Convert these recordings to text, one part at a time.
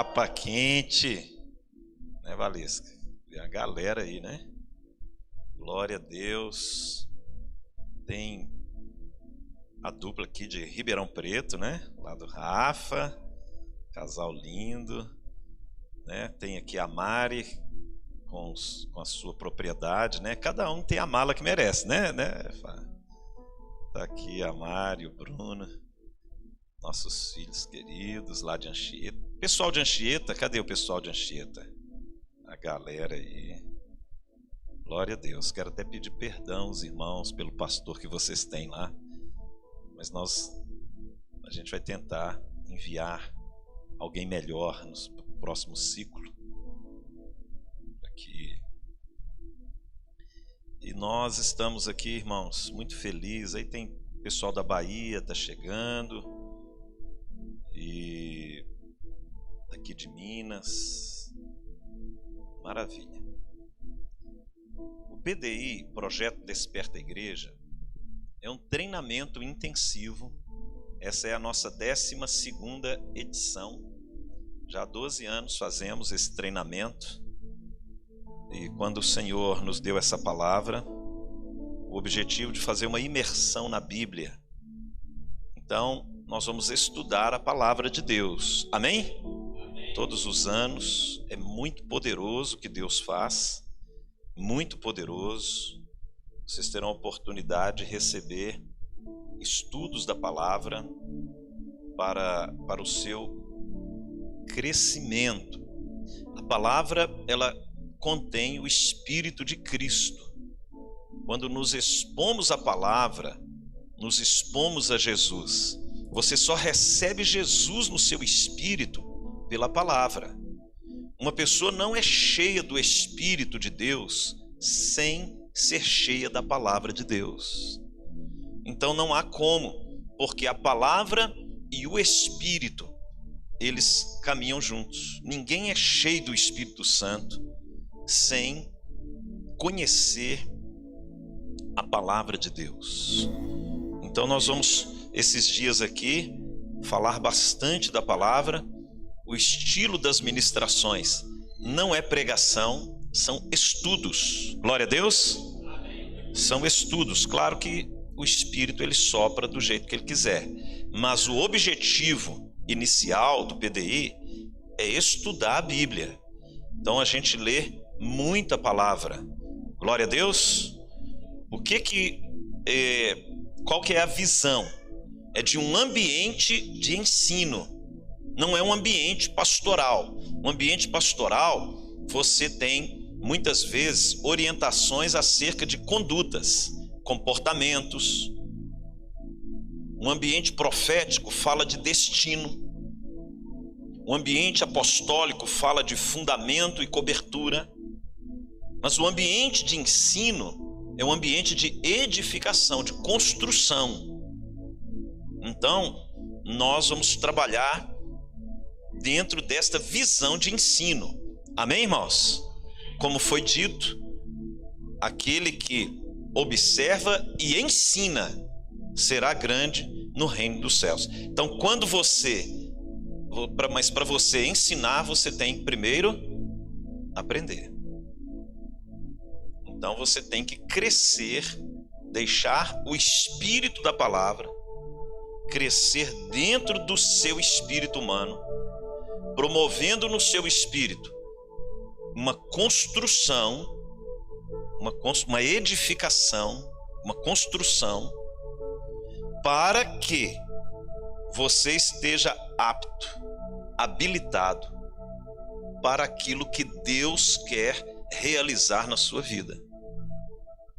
Papa quente, né, Valesca? E a galera aí, né? Glória a Deus. Tem a dupla aqui de Ribeirão Preto, né? Lá do Rafa, casal lindo, né? Tem aqui a Mari com a sua propriedade, né? Cada um tem a mala que merece, né? Tá aqui a Mari, o Bruno, nossos filhos queridos lá de Anchieta. Pessoal de Anchieta, cadê o pessoal de Anchieta? A galera aí. Glória a Deus. Quero até pedir perdão aos irmãos pelo pastor que vocês têm lá. Mas a gente vai tentar enviar alguém melhor no próximo ciclo. Aqui. E nós estamos aqui, irmãos, muito felizes. Aí tem pessoal da Bahia, tá chegando. E daqui de Minas. Maravilha. O PDI, Projeto Desperta a Igreja, é um treinamento intensivo. Essa é a nossa 12ª edição. Já há 12 anos fazemos esse treinamento. E quando o Senhor nos deu essa palavra, o objetivo de fazer uma imersão na Bíblia. Então, nós vamos estudar a palavra de Deus. Amém? Amém. Todos os anos. É muito poderoso o que Deus faz. Muito poderoso. Vocês terão a oportunidade de receber estudos da palavra para o seu crescimento. A palavra, ela contém o Espírito de Cristo. Quando nos expomos à palavra, nos expomos a Jesus. Você só recebe Jesus no seu espírito pela palavra. Uma pessoa não é cheia do Espírito de Deus sem ser cheia da palavra de Deus. Então não há como, porque a palavra e o Espírito, eles caminham juntos. Ninguém é cheio do Espírito Santo sem conhecer a palavra de Deus. Então nós vamos, esses dias aqui, falar bastante da palavra. O estilo das ministrações não é pregação, são estudos. Glória a Deus. São estudos. Claro que o Espírito, ele sopra do jeito que ele quiser, mas o objetivo inicial do PDI é estudar a Bíblia. Então a gente lê muita palavra. Glória a Deus. Qual que é a visão? É de um ambiente de ensino. Não é um ambiente pastoral. Um ambiente pastoral, você tem muitas vezes orientações acerca de condutas, comportamentos. Um ambiente profético fala de destino. O ambiente apostólico fala de fundamento e cobertura. Mas o ambiente de ensino é um ambiente de edificação, de construção. Então, nós vamos trabalhar dentro desta visão de ensino. Amém, irmãos? Como foi dito, aquele que observa e ensina será grande no reino dos céus. Então, mas para você ensinar, você tem que primeiro aprender. Então você tem que crescer, deixar o espírito da palavra crescer dentro do seu espírito humano, promovendo no seu espírito uma construção, uma edificação, uma construção, para que você esteja apto, habilitado para aquilo que Deus quer realizar na sua vida.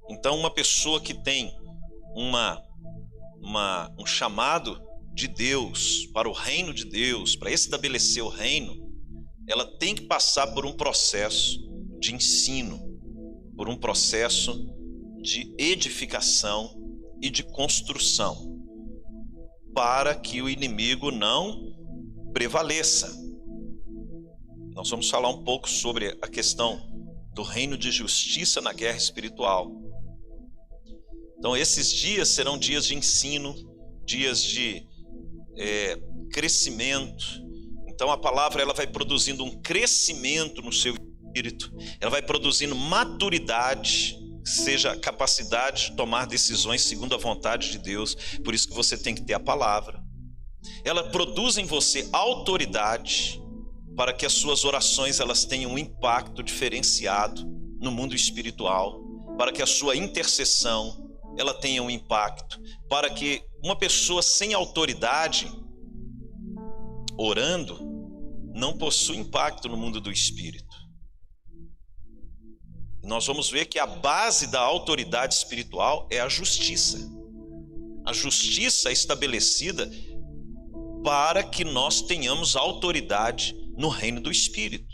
Então, uma pessoa que tem um chamado de Deus para o reino de Deus, para estabelecer o reino, ela tem que passar por um processo de ensino, por um processo de edificação e de construção, para que o inimigo não prevaleça. Nós vamos falar um pouco sobre a questão do reino de justiça na guerra espiritual. Então esses dias serão dias de ensino, dias de crescimento. Então a palavra ela vai produzindo um crescimento no seu espírito, ela vai produzindo maturidade, seja capacidade de tomar decisões segundo a vontade de Deus. Por isso que você tem que ter a palavra. Ela produz em você autoridade para que as suas orações elas tenham um impacto diferenciado no mundo espiritual, para que a sua intercessão ela tenha um impacto, para que uma pessoa sem autoridade orando não possui impacto no mundo do espírito. Nós vamos ver que a base da autoridade espiritual é a justiça. A justiça é estabelecida para que nós tenhamos autoridade no reino do espírito.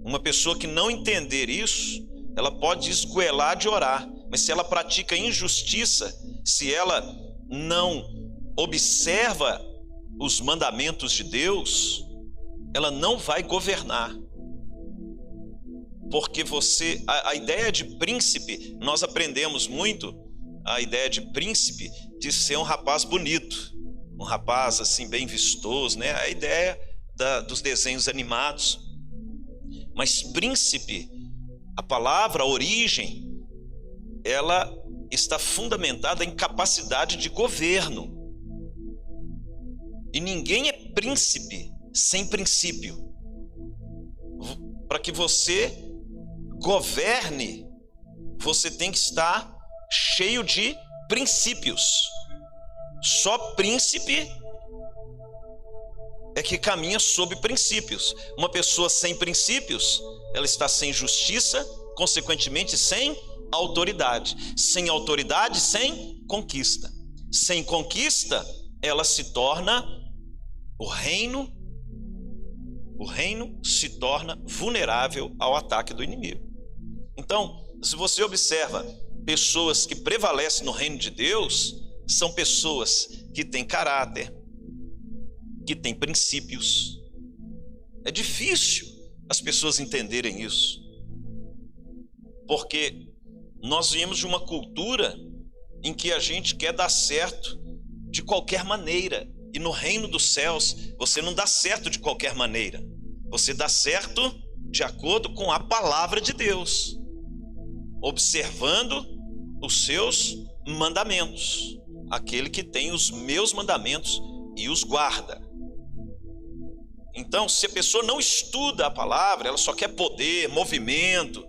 Uma pessoa que não entender isso, ela pode esgoelar de orar, mas se ela pratica injustiça, se ela não observa os mandamentos de Deus, ela não vai governar. Porque a ideia de príncipe, nós aprendemos muito a ideia de príncipe de ser um rapaz bonito, um rapaz assim bem vistoso, né? A ideia dos desenhos animados. Mas príncipe, a palavra, a origem, ela está fundamentada em capacidade de governo. E ninguém é príncipe sem princípio. Para que você governe, você tem que estar cheio de princípios. Só príncipe é que caminha sob princípios. Uma pessoa sem princípios, ela está sem justiça, consequentemente sem autoridade. Sem autoridade, sem conquista. Sem conquista, ela se torna o reino se torna vulnerável ao ataque do inimigo. Então, se você observa pessoas que prevalecem no reino de Deus, são pessoas que têm caráter, que têm princípios. É difícil as pessoas entenderem isso, porque nós viemos de uma cultura em que a gente quer dar certo de qualquer maneira, e no reino dos céus você não dá certo de qualquer maneira, você dá certo de acordo com a palavra de Deus, observando os seus mandamentos. Aquele que tem os meus mandamentos e os guarda. Então, se a pessoa não estuda a palavra, ela só quer poder, movimento,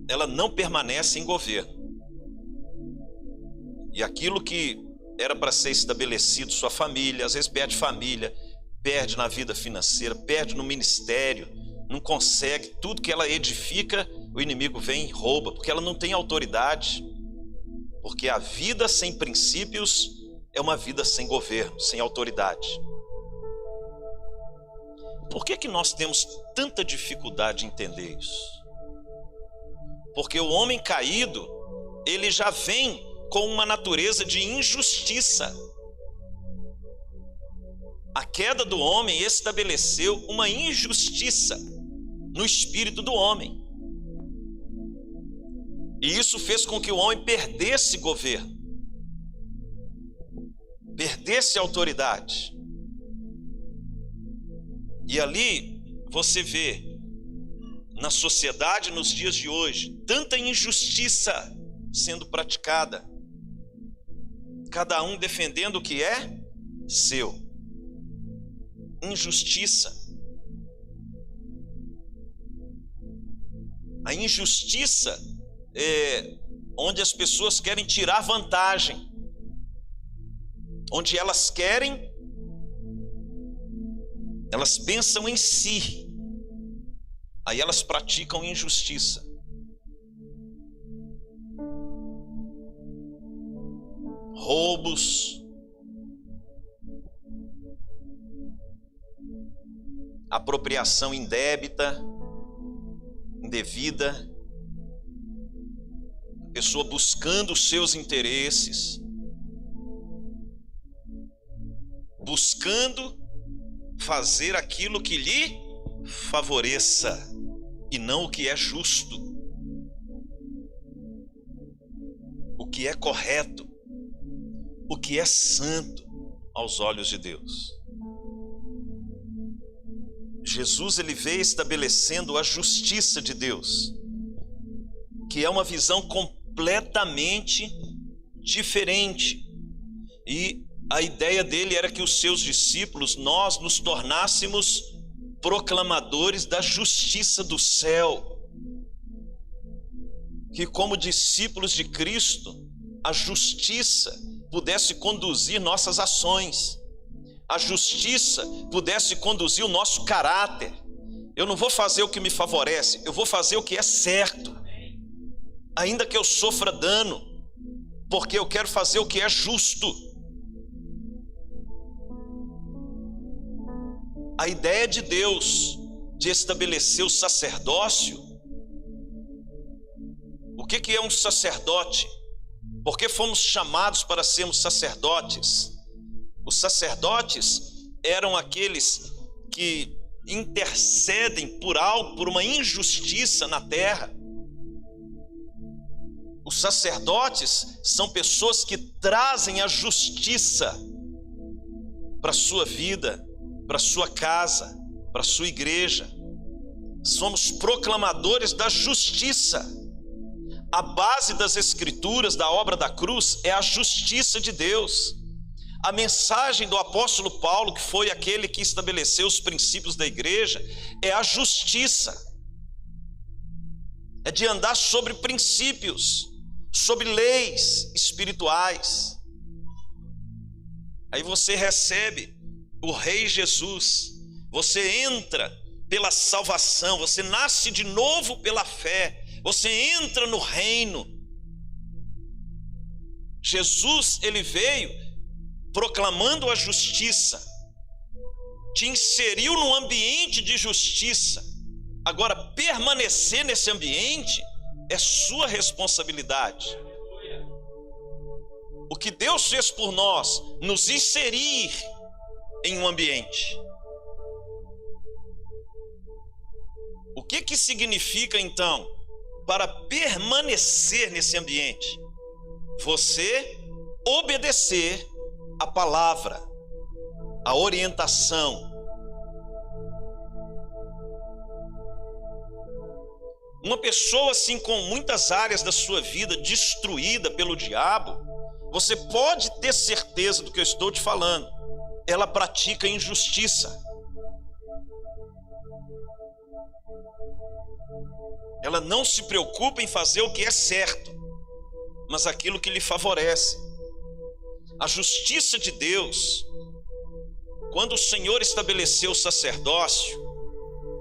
ela não permanece em governo. E aquilo que era para ser estabelecido, sua família, às vezes perde família, perde na vida financeira, perde no ministério, não consegue, tudo que ela edifica, o inimigo vem e rouba, porque ela não tem autoridade. Porque a vida sem princípios é uma vida sem governo, sem autoridade. Por que nós temos tanta dificuldade em entender isso? Porque o homem caído, ele já vem com uma natureza de injustiça. A queda do homem estabeleceu uma injustiça no espírito do homem. E isso fez com que o homem perdesse governo, perdesse autoridade. E ali você vê, na sociedade nos dias de hoje, tanta injustiça sendo praticada, cada um defendendo o que é seu. Injustiça. A injustiça onde as pessoas querem tirar vantagem, onde elas pensam em si, aí elas praticam injustiça. Roubos, apropriação indébita, indevida, pessoa buscando os seus interesses, buscando fazer aquilo que lhe favoreça e não o que é justo, o que é correto, o que é santo aos olhos de Deus. Jesus ele veio estabelecendo a justiça de Deus, que é uma visão completamente diferente. E a ideia dele era que os seus discípulos, nós nos tornássemos proclamadores da justiça do céu. Que como discípulos de Cristo, a justiça pudesse conduzir nossas ações. A justiça pudesse conduzir o nosso caráter. Eu não vou fazer o que me favorece, eu vou fazer o que é certo, ainda que eu sofra dano, porque eu quero fazer o que é justo. A ideia de Deus de estabelecer o sacerdócio. O que é um sacerdote? Por que fomos chamados para sermos sacerdotes? Os sacerdotes eram aqueles que intercedem por algo, por uma injustiça na terra. Os sacerdotes são pessoas que trazem a justiça para a sua vida, para a sua casa, para a sua igreja. Somos proclamadores da justiça. A base das Escrituras, da obra da cruz, é a justiça de Deus. A mensagem do apóstolo Paulo, que foi aquele que estabeleceu os princípios da igreja, é a justiça. É de andar sobre princípios, sobre leis espirituais. Aí você recebe o Rei Jesus, você entra pela salvação, você nasce de novo pela fé, você entra no reino. Jesus, ele veio proclamando a justiça, te inseriu num ambiente de justiça. Agora, permanecer nesse ambiente é sua responsabilidade. O que Deus fez por nós, nos inserir em um ambiente. O que significa então, para permanecer nesse ambiente? Você obedecer a palavra, a orientação. Uma pessoa assim com muitas áreas da sua vida destruída pelo diabo, você pode ter certeza do que eu estou te falando, ela pratica injustiça. Ela não se preocupa em fazer o que é certo, mas aquilo que lhe favorece. A justiça de Deus, quando o Senhor estabeleceu o sacerdócio,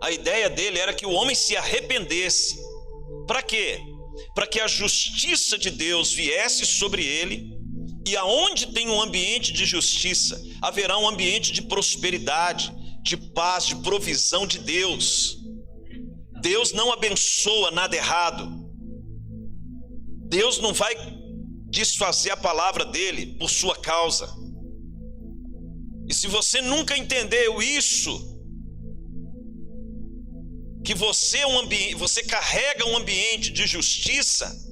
a ideia dele era que o homem se arrependesse. Para quê? Para que a justiça de Deus viesse sobre ele, e aonde tem um ambiente de justiça, haverá um ambiente de prosperidade, de paz, de provisão de Deus. Deus não abençoa nada errado. Deus não vai desfazer a palavra dele por sua causa. E se você nunca entendeu isso, que você carrega um ambiente de justiça,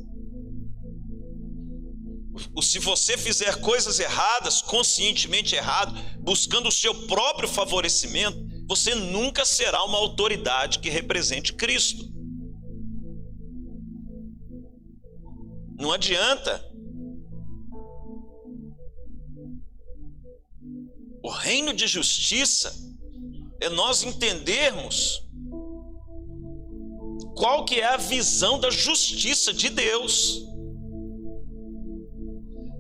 se você fizer coisas erradas, conscientemente errado, buscando o seu próprio favorecimento, você nunca será uma autoridade que represente Cristo. Não adianta. O reino de justiça é nós entendermos qual que é a visão da justiça de Deus.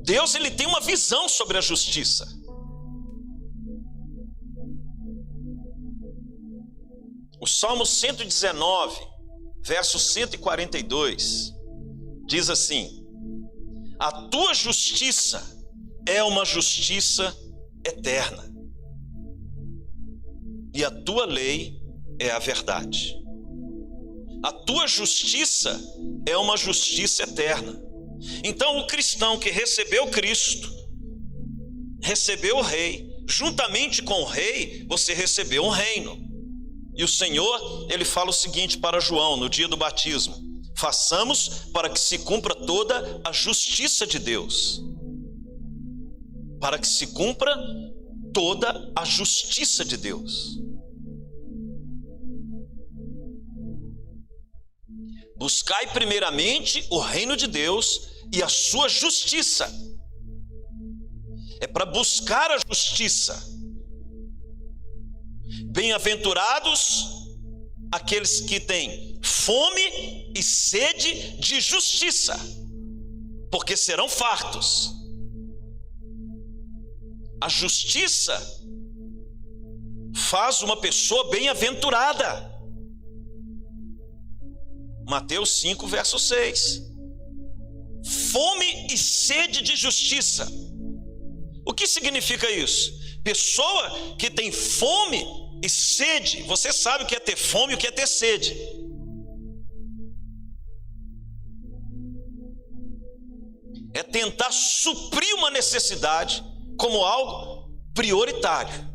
Deus, ele tem uma visão sobre a justiça. O Salmo 119, verso 142, diz assim: a tua justiça é uma justiça eterna, e a tua lei é a verdade. A tua justiça é uma justiça eterna. Então o cristão que recebeu Cristo, recebeu o Rei, juntamente com o Rei, você recebeu um reino. E o Senhor, ele fala o seguinte para João no dia do batismo: façamos para que se cumpra toda a justiça de Deus. Para que se cumpra toda a justiça de Deus. Buscai primeiramente o reino de Deus e a sua justiça. É para buscar a justiça. Bem-aventurados aqueles que têm fome e sede de justiça, porque serão fartos. A justiça faz uma pessoa bem-aventurada. Mateus 5, verso 6. Fome e sede de justiça. O que significa isso? Pessoa que tem fome e sede. Você sabe o que é ter fome e o que é ter sede. É tentar suprir uma necessidade como algo prioritário.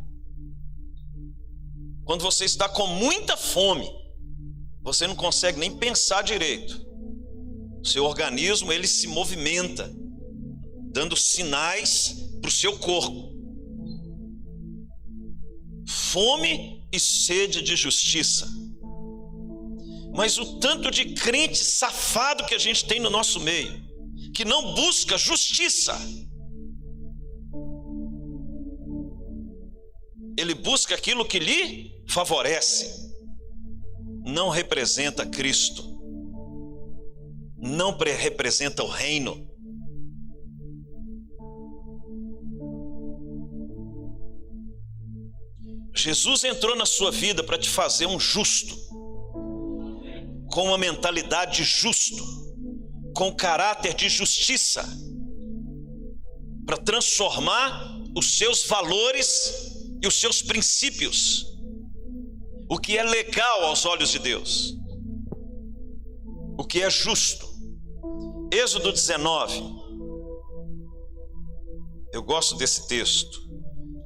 Quando você está com muita fome, você não consegue nem pensar direito. O seu organismo, ele se movimenta, dando sinais para o seu corpo. Fome e sede de justiça. Mas o tanto de crente safado que a gente tem no nosso meio, que não busca justiça. Ele busca aquilo que lhe favorece. Não representa Cristo. Não representa o reino. Jesus entrou na sua vida para te fazer um justo, com uma mentalidade de justo, com caráter de justiça, para transformar os seus valores e os seus princípios, o que é legal aos olhos de Deus, o que é justo. Êxodo 19, eu gosto desse texto.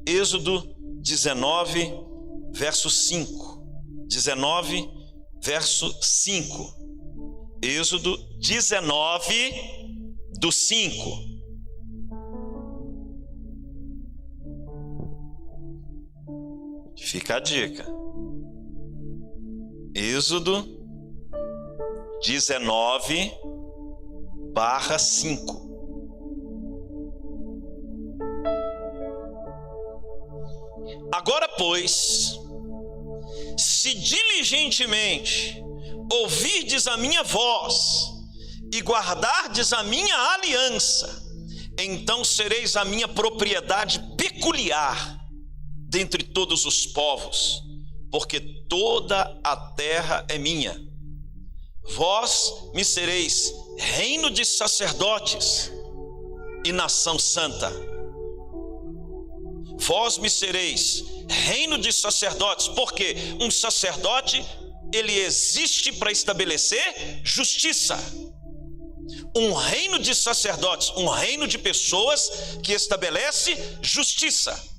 Êxodo 19, verso 5. 19, verso 5. Êxodo 19, do 5. Fica a dica. Êxodo 19, barra 5. Agora, pois, se diligentemente ouvirdes a minha voz e guardardes a minha aliança, então sereis a minha propriedade peculiar dentre todos os povos, porque toda a terra é minha. Vós me sereis reino de sacerdotes e nação santa. Vós me sereis reino de sacerdotes, porque um sacerdote, ele existe para estabelecer justiça. Um reino de sacerdotes, um reino de pessoas que estabelece justiça.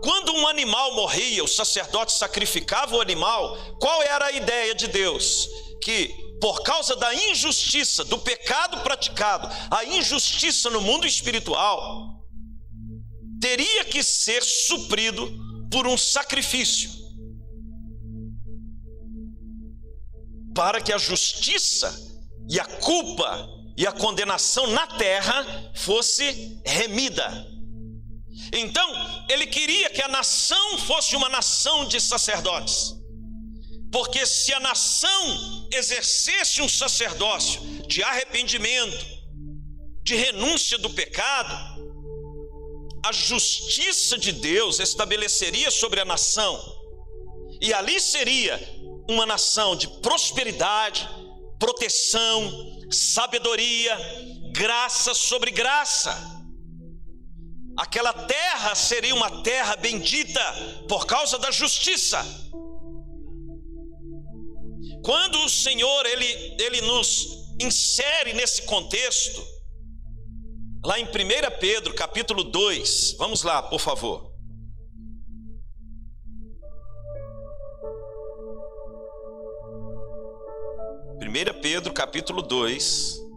Quando um animal morria, o sacerdote sacrificava o animal. Qual era a ideia de Deus? Que por causa da injustiça, do pecado praticado, a injustiça no mundo espiritual, teria que ser suprido por um sacrifício, para que a justiça e a culpa e a condenação na terra fosse remida. Então, ele queria que a nação fosse uma nação de sacerdotes, porque se a nação exercesse um sacerdócio de arrependimento, de renúncia do pecado, a justiça de Deus estabeleceria sobre a nação, e ali seria uma nação de prosperidade, proteção, sabedoria, graça sobre graça. Aquela terra seria uma terra bendita por causa da justiça. Quando o Senhor ele nos insere nesse contexto, lá em 1 Pedro capítulo 2, vamos lá, por favor. Primeira Pedro capítulo 2,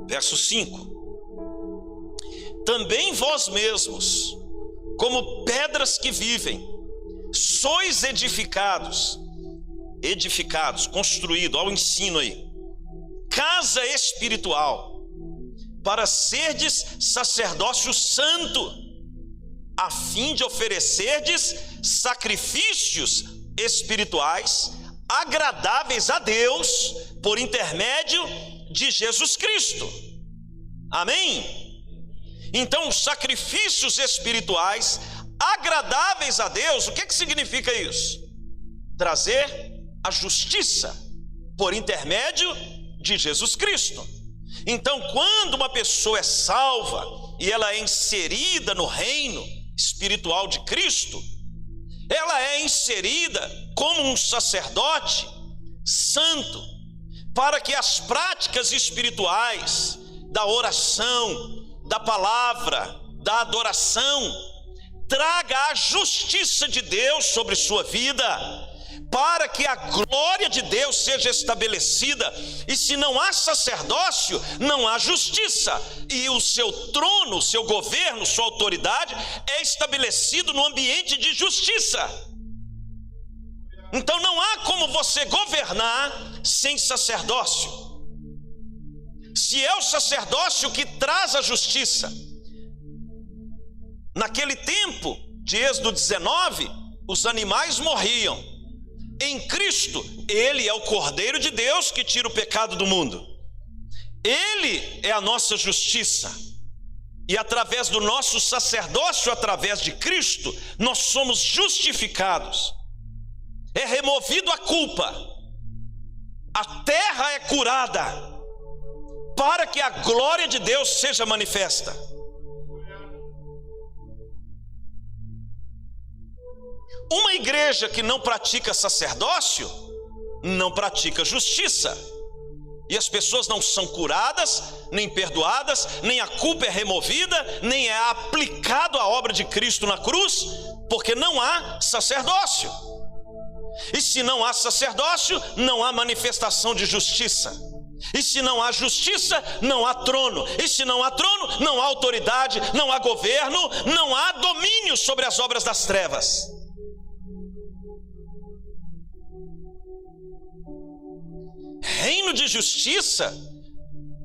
verso 5. Também vós mesmos, como pedras que vivem, sois edificados, construído, ao ensino aí, casa espiritual, para serdes sacerdócio santo, a fim de oferecerdes sacrifícios espirituais agradáveis a Deus por intermédio de Jesus Cristo. Amém? Então, os sacrifícios espirituais agradáveis a Deus, o que significa isso? Trazer a justiça por intermédio de Jesus Cristo. Então, quando uma pessoa é salva e ela é inserida no reino espiritual de Cristo, ela é inserida como um sacerdote santo, para que as práticas espirituais da oração, da palavra, da adoração, traga a justiça de Deus sobre sua vida, para que a glória de Deus seja estabelecida. E se não há sacerdócio, não há justiça, e o seu trono, o seu governo, sua autoridade é estabelecido no ambiente de justiça. Então não há como você governar sem sacerdócio. Se é o sacerdócio que traz a justiça. Naquele tempo de Êxodo 19, os animais morriam. Em Cristo, Ele é o Cordeiro de Deus que tira o pecado do mundo. Ele é a nossa justiça. E através do nosso sacerdócio, através de Cristo, nós somos justificados. É removido a culpa. A terra é curada, para que a glória de Deus seja manifesta. Uma igreja que não pratica sacerdócio, não pratica justiça. E as pessoas não são curadas, nem perdoadas, nem a culpa é removida, nem é aplicado a obra de Cristo na cruz, porque não há sacerdócio. E se não há sacerdócio, não há manifestação de justiça. E se não há justiça, não há trono. E se não há trono, não há autoridade, não há governo, não há domínio sobre as obras das trevas. Reino de justiça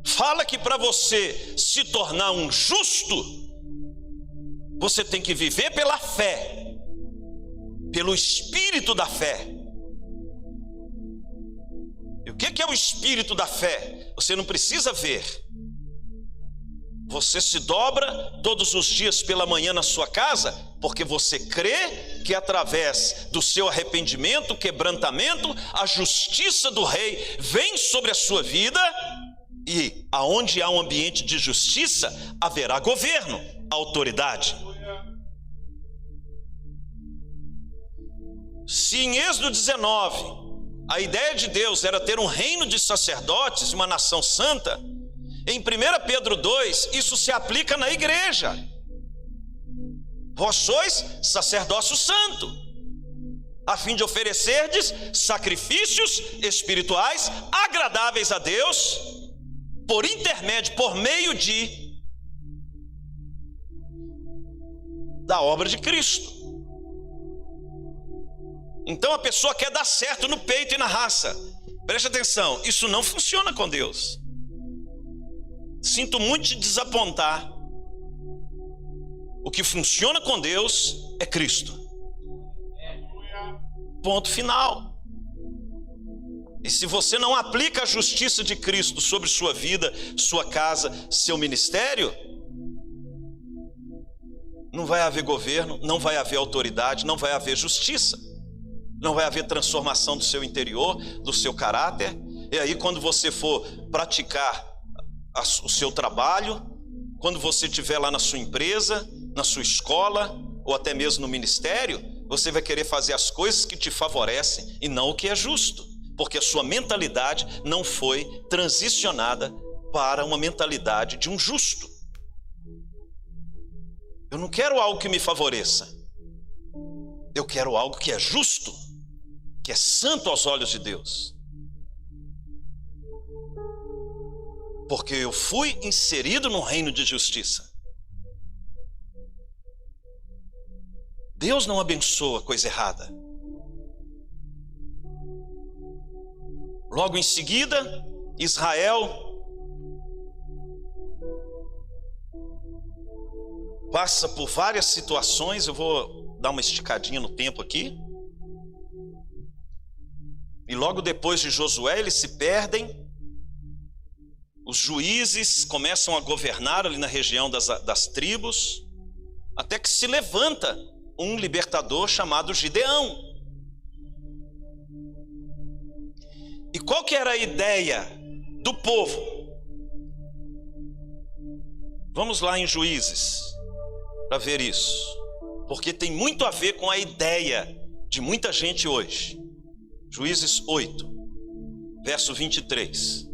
fala que para você se tornar um justo, você tem que viver pela fé, pelo espírito da fé. E o que é o espírito da fé? Você não precisa ver. Você se dobra todos os dias pela manhã na sua casa, porque você crê que através do seu arrependimento, quebrantamento, a justiça do rei vem sobre a sua vida, e aonde há um ambiente de justiça, haverá governo, autoridade. Se em Êxodo 19, a ideia de Deus era ter um reino de sacerdotes, uma nação santa, em 1 Pedro 2, isso se aplica na igreja. Vós sois sacerdócio santo, a fim de oferecerdes sacrifícios espirituais agradáveis a Deus, por intermédio, por meio da obra de Cristo. Então a pessoa quer dar certo no peito e na raça. Preste atenção, isso não funciona com Deus. Sinto muito te desapontar. O que funciona com Deus é Cristo. Ponto final. E se você não aplica a justiça de Cristo sobre sua vida, sua casa, seu ministério, não vai haver governo, não vai haver autoridade, não vai haver justiça, não vai haver transformação do seu interior, do seu caráter. E aí, quando você for praticar o seu trabalho, quando você estiver lá na sua empresa, na sua escola, ou até mesmo no ministério, você vai querer fazer as coisas que te favorecem e não o que é justo, porque a sua mentalidade não foi transicionada para uma mentalidade de um justo. Eu não quero algo que me favoreça, eu quero algo que é justo, que é santo aos olhos de Deus, porque eu fui inserido no reino de justiça. Deus não abençoa coisa errada. Logo em seguida, Israel passa por várias situações. Eu vou dar uma esticadinha no tempo aqui. E logo depois de Josué, eles se perdem. Os juízes começam a governar ali na região das tribos, até que se levanta um libertador chamado Gideão. E qual que era a ideia do povo? Vamos lá em Juízes para ver isso, porque tem muito a ver com a ideia de muita gente hoje. Juízes 8, verso 23.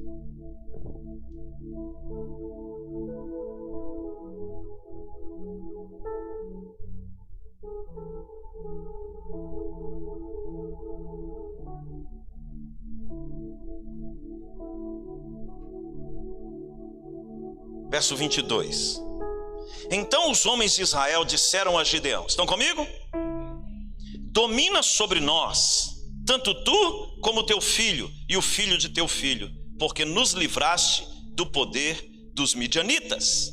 Verso 22. Então os homens de Israel disseram a Gideão: estão comigo? Domina sobre nós, tanto tu como teu filho e o filho de teu filho, porque nos livraste do poder dos midianitas.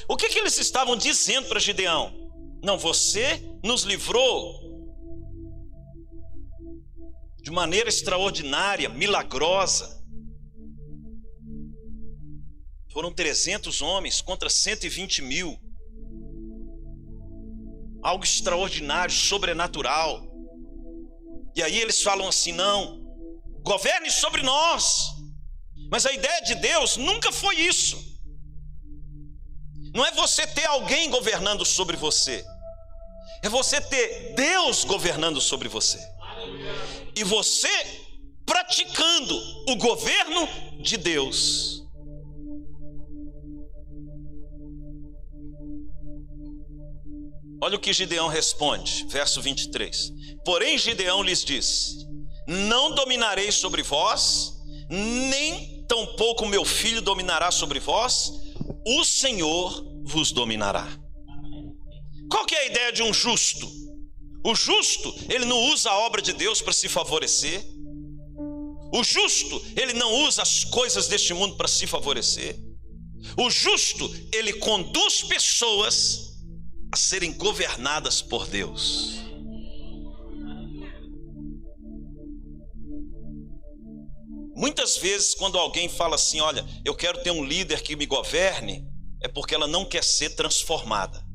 O que eles estavam dizendo para Gideão? Não, você nos livrou de maneira extraordinária, milagrosa. Foram 300 homens contra 120 mil. Algo extraordinário, sobrenatural. E aí eles falam assim: não, governe sobre nós. Mas a ideia de Deus nunca foi isso. Não é você ter alguém governando sobre você. É você ter Deus governando sobre você. E você praticando o governo de Deus. Olha o que Gideão responde, verso 23. Porém Gideão lhes disse: não dominarei sobre vós, nem tampouco meu filho dominará sobre vós, o Senhor vos dominará. Qual que é a ideia de um justo? O justo, ele não usa a obra de Deus para se favorecer. O justo, ele não usa as coisas deste mundo para se favorecer. O justo, ele conduz pessoas a serem governadas por Deus. Muitas vezes quando alguém fala assim: olha, eu quero ter um líder que me governe, é porque ela não quer ser transformada.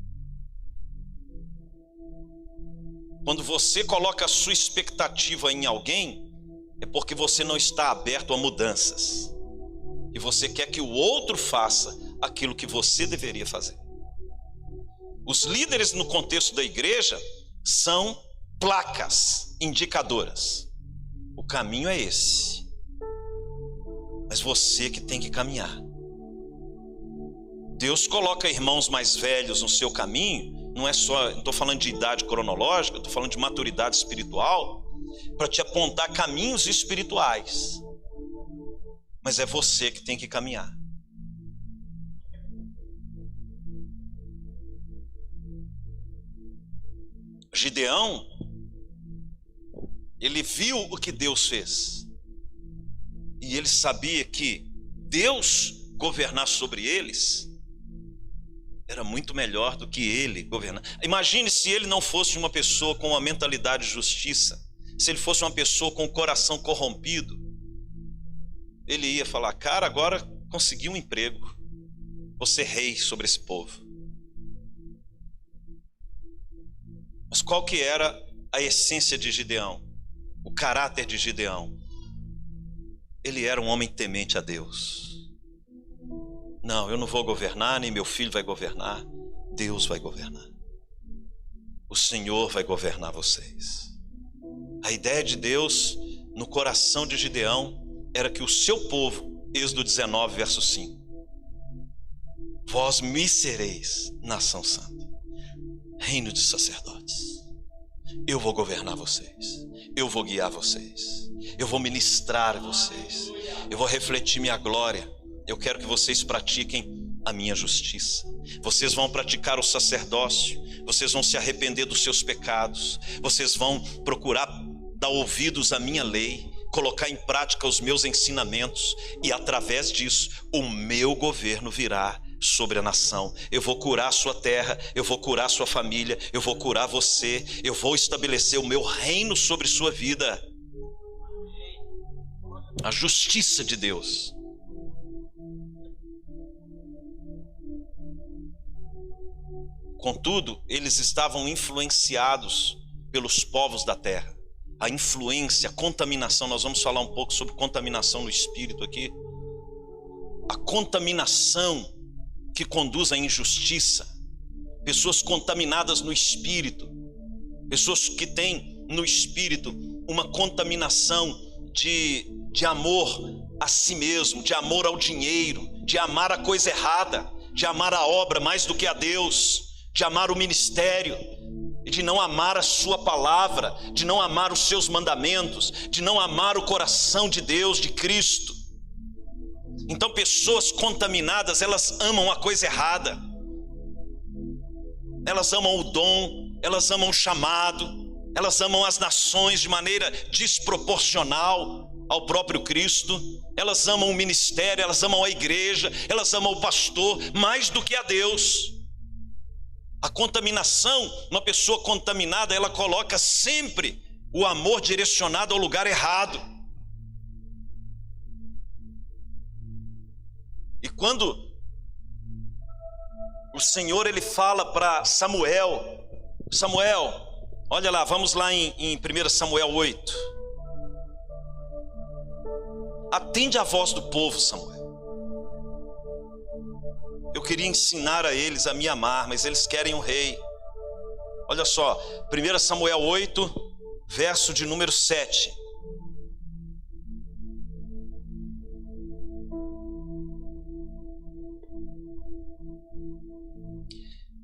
Quando você coloca a sua expectativa em alguém, é porque você não está aberto a mudanças. E você quer que o outro faça aquilo que você deveria fazer. Os líderes no contexto da igreja são placas indicadoras. O caminho é esse. Mas você que tem que caminhar. Deus coloca irmãos mais velhos no seu caminho. Não estou falando de idade cronológica, estou falando de maturidade espiritual, para te apontar caminhos espirituais. Mas é você que tem que caminhar. Gideão, ele viu o que Deus fez. E ele sabia que Deus governar sobre eles era muito melhor do que ele governar. Imagine se ele não fosse uma pessoa com uma mentalidade de justiça. Se ele fosse uma pessoa com o coração corrompido. Ele ia falar: cara, agora consegui um emprego. Vou ser rei sobre esse povo. Mas qual que era a essência de Gideão? O caráter de Gideão? Ele era um homem temente a Deus. Não, eu não vou governar, nem meu filho vai governar. Deus vai governar. O Senhor vai governar vocês. A ideia de Deus no coração de Gideão era que o seu povo, Êxodo 19, verso 5, vós me sereis nação santa, reino de sacerdotes. Eu vou governar vocês, eu vou guiar vocês, eu vou ministrar vocês, eu vou refletir minha glória. Eu quero que vocês pratiquem a minha justiça. Vocês vão praticar o sacerdócio, vocês vão se arrepender dos seus pecados, vocês vão procurar dar ouvidos à minha lei, colocar em prática os meus ensinamentos, e através disso o meu governo virá sobre a nação. Eu vou curar a sua terra, eu vou curar a sua família, eu vou curar você, eu vou estabelecer o meu reino sobre sua vida. A justiça de Deus. Contudo, eles estavam influenciados pelos povos da terra. A influência, a contaminação, nós vamos falar um pouco sobre contaminação no espírito aqui. A contaminação que conduz à injustiça. Pessoas contaminadas no espírito. Pessoas que têm no espírito uma contaminação de amor a si mesmo, de amor ao dinheiro, de amar a coisa errada, de amar a obra mais do que a Deus, de amar o ministério, de não amar a sua palavra, de não amar os seus mandamentos, de não amar o coração de Deus, de Cristo. Então pessoas contaminadas, elas amam a coisa errada, elas amam o dom, elas amam o chamado, elas amam as nações de maneira desproporcional ao próprio Cristo, elas amam o ministério, elas amam a igreja, elas amam o pastor mais do que a Deus. A contaminação, uma pessoa contaminada, ela coloca sempre o amor direcionado ao lugar errado. E quando o Senhor ele fala para Samuel, olha lá, vamos lá em 1 Samuel 8. Atende a voz do povo, Samuel. Eu queria ensinar a eles a me amar, mas eles querem um rei. Olha só, 1 Samuel 8, verso de número 7.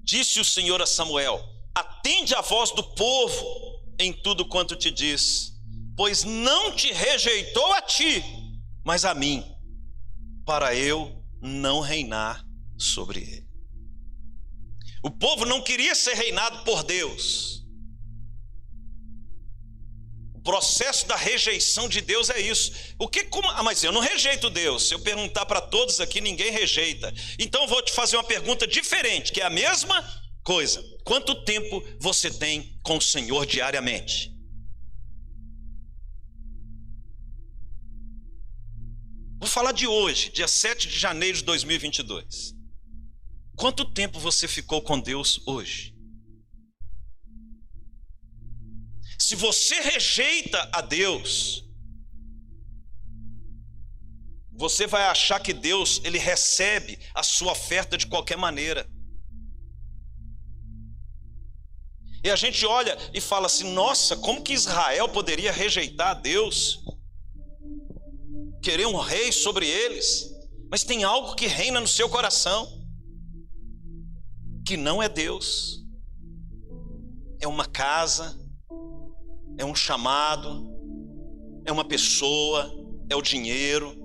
Disse o Senhor a Samuel: atende a voz do povo em tudo quanto te diz, pois não te rejeitou a ti, mas a mim, para eu não reinar sobre ele. O povo não queria ser reinado por Deus. O processo da rejeição de Deus é isso. Mas eu não rejeito Deus. Se eu perguntar para todos aqui, ninguém rejeita. Então eu vou te fazer uma pergunta diferente, que é a mesma coisa. Quanto tempo você tem com o Senhor diariamente? Vou falar de hoje, dia 7 de janeiro de 2022. Quanto tempo você ficou com Deus hoje? Se você rejeita a Deus, você vai achar que Deus, ele recebe a sua oferta de qualquer maneira. E a gente olha e fala assim: nossa, como que Israel poderia rejeitar a Deus? Querer um rei sobre eles? Mas tem algo que reina no seu coração, que não é Deus. É uma casa, é um chamado, é uma pessoa, é o dinheiro.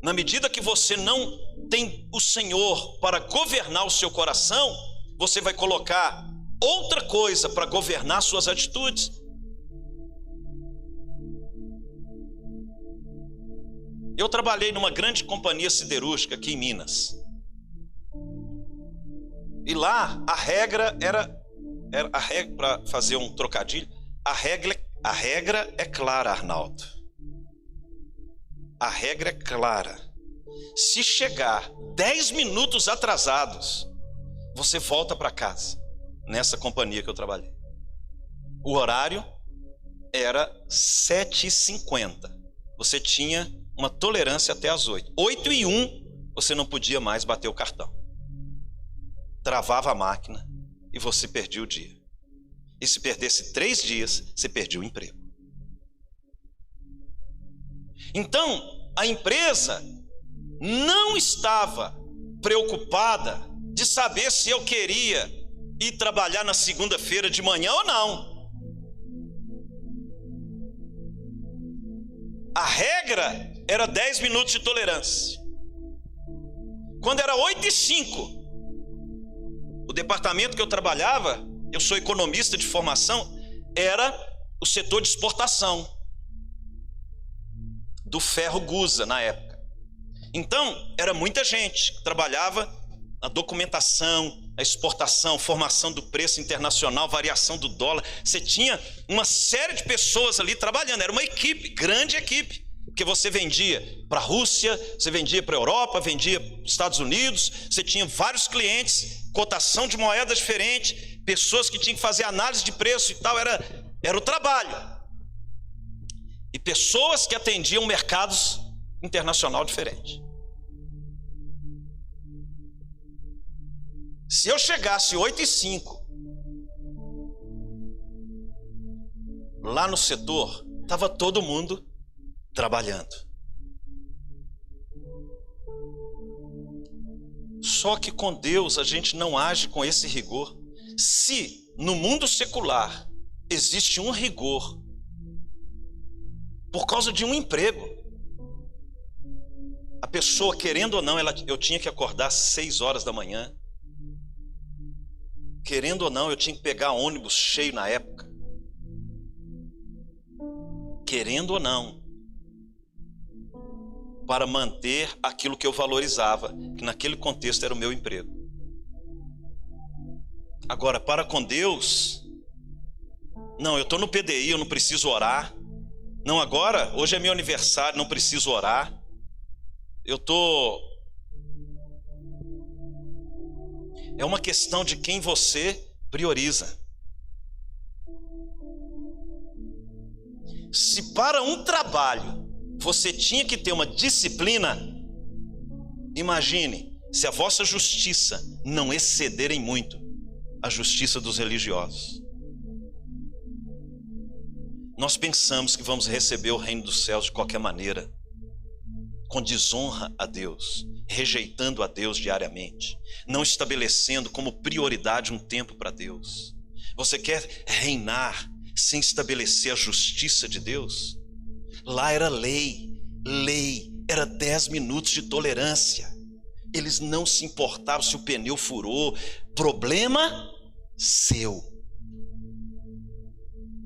Na medida que você não tem o Senhor para governar o seu coração, você vai colocar outra coisa para governar suas atitudes. Eu trabalhei numa grande companhia siderúrgica aqui em Minas. E lá a regra era para fazer um trocadilho, a regra é clara, Arnaldo. A regra é clara. Se chegar 10 minutos atrasados, você volta para casa. Nessa companhia que eu trabalhei, o horário era 7h50. Você tinha uma tolerância até as 8. 8h01, você não podia mais bater o cartão. Travava a máquina e você perdia o dia. E se perdesse 3 dias, você perdia o emprego. Então, a empresa não estava preocupada de saber se eu queria ir trabalhar na segunda-feira de manhã ou não. A regra era 10 minutos de tolerância. Quando era 8h05, o departamento que eu trabalhava, eu sou economista de formação, era o setor de exportação do ferro Gusa na época. Então, era muita gente que trabalhava na documentação, a exportação, formação do preço internacional, variação do dólar. Você tinha uma série de pessoas ali trabalhando, era uma equipe, grande equipe, porque você vendia para a Rússia, você vendia para a Europa, vendia para os Estados Unidos, você tinha vários clientes, cotação de moedas diferente, pessoas que tinham que fazer análise de preço e tal, era o trabalho. E pessoas que atendiam mercados internacional diferentes. Se eu chegasse 8h05 lá no setor, estava todo mundo trabalhando. Só que com Deus a gente não age com esse rigor. Se no mundo secular existe um rigor por causa de um emprego, a pessoa, querendo ou não, eu tinha que acordar às 6 horas da manhã. Querendo ou não, eu tinha que pegar ônibus cheio na época. Querendo ou não, para manter aquilo que eu valorizava, que naquele contexto era o meu emprego. Agora, para com Deus, não, eu estou no PDI, eu não preciso orar. Não, agora, hoje é meu aniversário, não preciso orar. É uma questão de quem você prioriza. Se para um trabalho você tinha que ter uma disciplina, imagine se a vossa justiça não excederem muito a justiça dos religiosos. Nós pensamos que vamos receber o reino dos céus de qualquer maneira, com desonra a Deus, rejeitando a Deus diariamente, não estabelecendo como prioridade um tempo para Deus. Você quer reinar sem estabelecer a justiça de Deus? Lá era lei, era 10 minutos de tolerância. Eles não se importavam se o pneu furou, problema seu.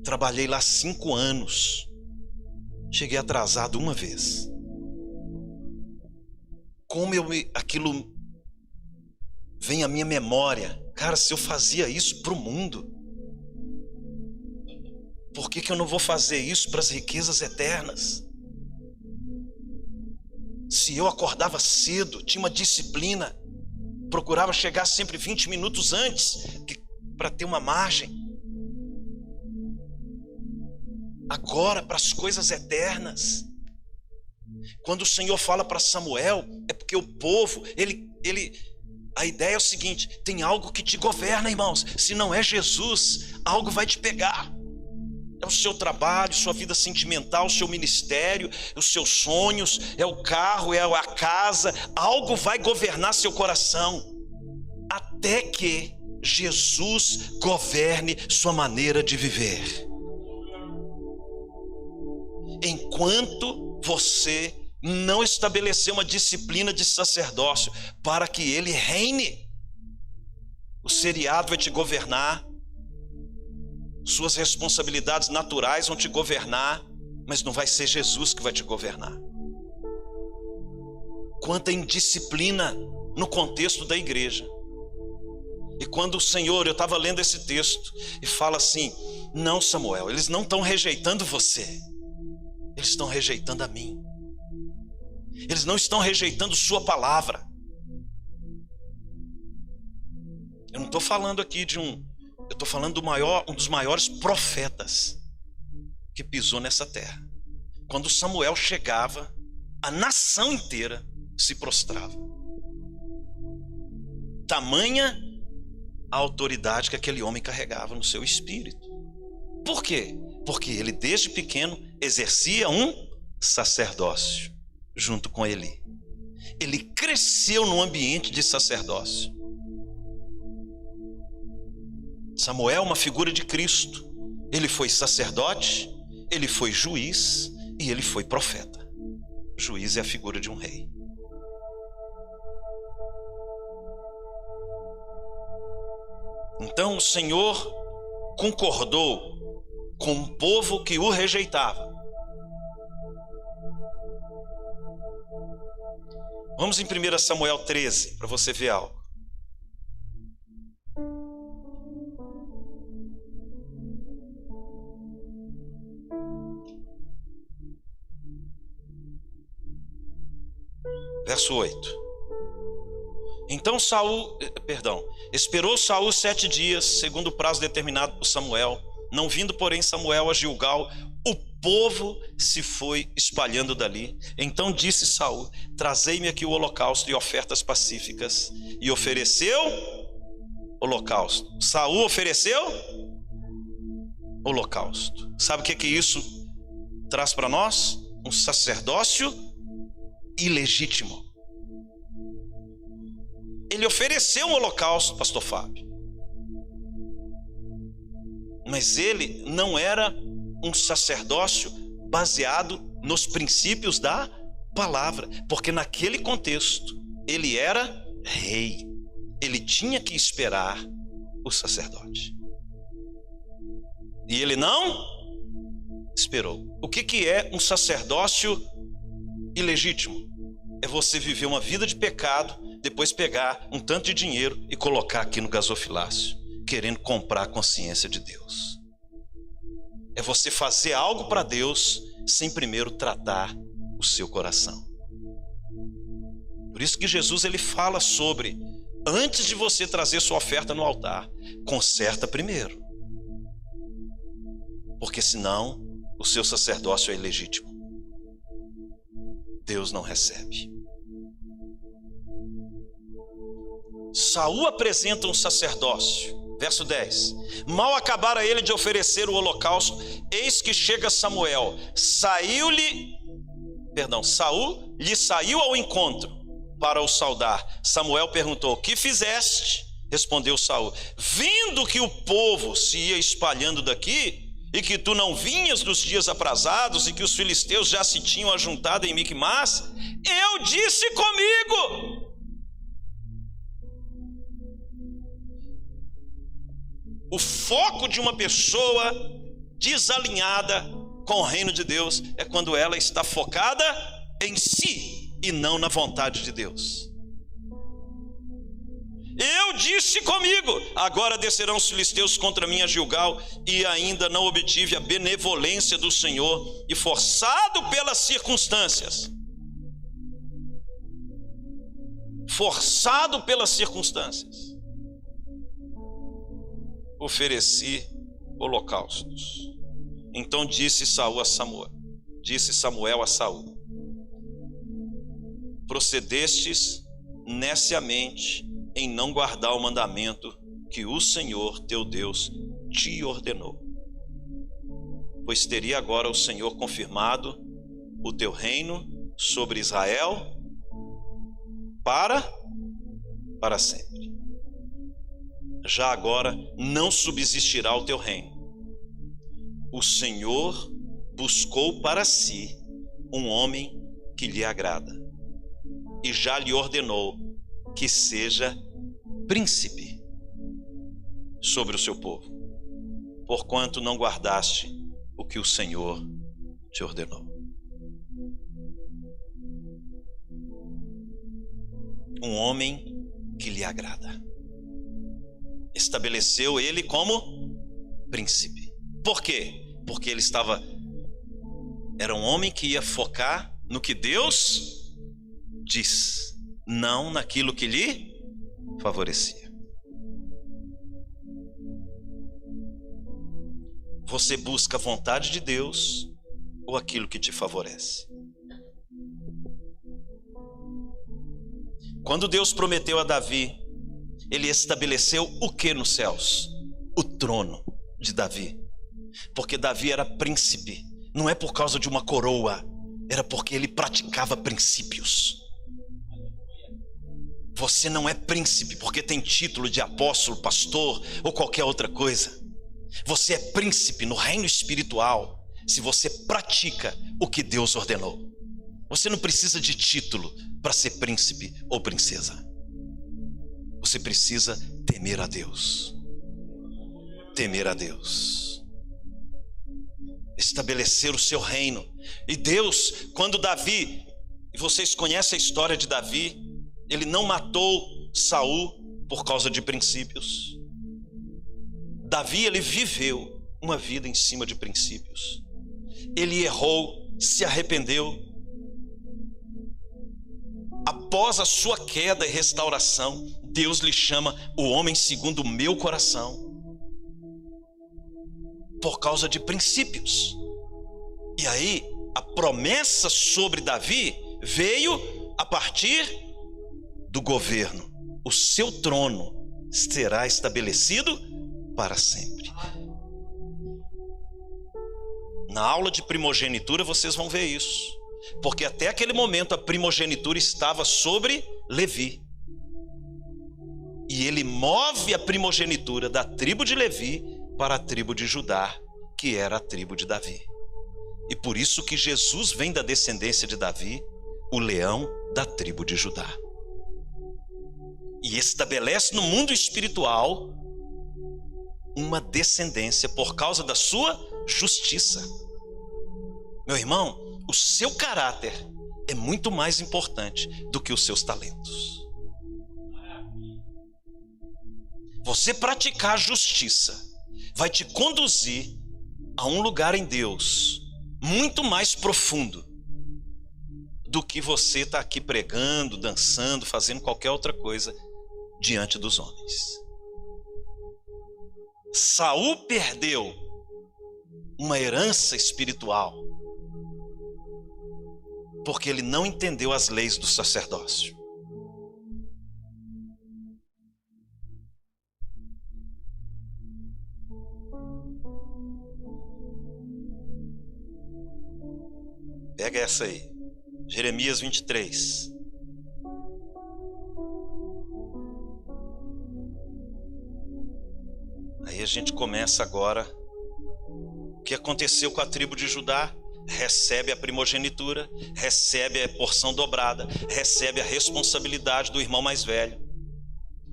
Trabalhei lá 5 anos, cheguei atrasado uma vez. Como aquilo vem à minha memória. Cara, se eu fazia isso para o mundo, por que eu não vou fazer isso para as riquezas eternas? Se eu acordava cedo, tinha uma disciplina, procurava chegar sempre 20 minutos antes, para ter uma margem. Agora, para as coisas eternas. Quando o Senhor fala para Samuel, é porque o povo, a ideia é o seguinte: tem algo que te governa, irmãos. Se não é Jesus, algo vai te pegar. É o seu trabalho, sua vida sentimental, o seu ministério, os seus sonhos, é o carro, é a casa. Algo vai governar seu coração, até que Jesus governe sua maneira de viver. Enquanto você não estabelecer uma disciplina de sacerdócio para que ele reine, o seriado vai te governar, suas responsabilidades naturais vão te governar, mas não vai ser Jesus que vai te governar. Quanta indisciplina no contexto da igreja. E quando o Senhor, eu estava lendo esse texto e fala assim: não, Samuel, eles não estão rejeitando você, eles estão rejeitando a mim. Eles não estão rejeitando sua palavra. Eu não estou falando aqui eu estou falando um dos maiores profetas que pisou nessa terra. Quando Samuel chegava, a nação inteira se prostrava. Tamanha a autoridade que aquele homem carregava no seu espírito. Por quê? Porque ele desde pequeno exercia um sacerdócio junto com Eli. Ele cresceu num ambiente de sacerdócio. Samuel, uma figura de Cristo. Ele foi sacerdote, ele foi juiz e ele foi profeta. Juiz é a figura de um rei. Então o Senhor concordou com um povo que o rejeitava. Vamos em 1 Samuel 13 para você ver algo. Verso 8. Então esperou Saul 7 dias, segundo o prazo determinado por Samuel. Não vindo, porém, Samuel a Gilgal, o povo se foi espalhando dali. Então disse Saul: trazei-me aqui o holocausto e ofertas pacíficas. E ofereceu holocausto. Saul ofereceu holocausto. Sabe o que isso traz para nós? Um sacerdócio ilegítimo. Ele ofereceu um holocausto, pastor Fábio, mas ele não era um sacerdócio baseado nos princípios da palavra, porque naquele contexto ele era rei, ele tinha que esperar o sacerdote, e ele não esperou. O que é um sacerdócio ilegítimo? É você viver uma vida de pecado, depois pegar um tanto de dinheiro e colocar aqui no gasofilácio, querendo comprar a consciência de Deus. É você fazer algo para Deus sem primeiro tratar o seu coração. Por isso que Jesus ele fala sobre, antes de você trazer sua oferta no altar, conserta primeiro, porque senão o seu sacerdócio é ilegítimo. Deus não recebe. Saul apresenta um sacerdócio. Verso 10. Mal acabara ele de oferecer o holocausto, eis que chega Saul lhe saiu ao encontro para o saudar. Samuel perguntou: que fizeste? Respondeu Saul: vindo que o povo se ia espalhando daqui, e que tu não vinhas dos dias aprazados, e que os filisteus já se tinham ajuntado em Micmas, eu disse comigo: o foco de uma pessoa desalinhada com o reino de Deus é quando ela está focada em si e não na vontade de Deus. Eu disse comigo: agora descerão os filisteus contra mim a Gilgal, e ainda não obtive a benevolência do Senhor, e forçado pelas circunstâncias, ofereci holocaustos. Então disse Samuel a Saul: procedestes neciamente em não guardar o mandamento que o Senhor teu Deus te ordenou, pois teria agora o Senhor confirmado o teu reino sobre Israel para sempre. Já agora não subsistirá o teu reino. O Senhor buscou para si um homem que lhe agrada, e já lhe ordenou que seja príncipe sobre o seu povo, porquanto não guardaste o que o Senhor te ordenou. Um homem que lhe agrada. Estabeleceu ele como príncipe. Por quê? Porque ele era um homem que ia focar no que Deus diz, não naquilo que lhe favorecia. Você busca a vontade de Deus ou aquilo que te favorece? Quando Deus prometeu a Davi, ele estabeleceu o que nos céus? O trono de Davi. Porque Davi era príncipe, não é por causa de uma coroa, era porque ele praticava princípios. Você não é príncipe porque tem título de apóstolo, pastor ou qualquer outra coisa. Você é príncipe no reino espiritual se você pratica o que Deus ordenou. Você não precisa de título para ser príncipe ou princesa. Você precisa temer a Deus. temer a Deus, estabelecer o seu reino. E Deus, quando Davi, e vocês conhecem a história de Davi, ele não matou Saul por causa de princípios. Davi, ele viveu uma vida em cima de princípios. Ele errou, se arrependeu. Após a sua queda e restauração, Deus lhe chama o homem segundo o meu coração, por causa de princípios. E aí, a promessa sobre Davi veio a partir do governo. O seu trono será estabelecido para sempre. Na aula de primogenitura vocês vão ver isso, porque até aquele momento a primogenitura estava sobre Levi. E ele move a primogenitura da tribo de Levi para a tribo de Judá, que era a tribo de Davi. E por isso que Jesus vem da descendência de Davi, o leão da tribo de Judá. E estabelece no mundo espiritual uma descendência por causa da sua justiça. Meu irmão, o seu caráter é muito mais importante do que os seus talentos. Você praticar a justiça vai te conduzir a um lugar em Deus muito mais profundo do que você estar aqui pregando, dançando, fazendo qualquer outra coisa diante dos homens. Saul perdeu uma herança espiritual porque ele não entendeu as leis do sacerdócio. Pega essa aí, Jeremias 23. Aí a gente começa agora. O que aconteceu com a tribo de Judá? Recebe a primogenitura, recebe a porção dobrada, recebe a responsabilidade do irmão mais velho,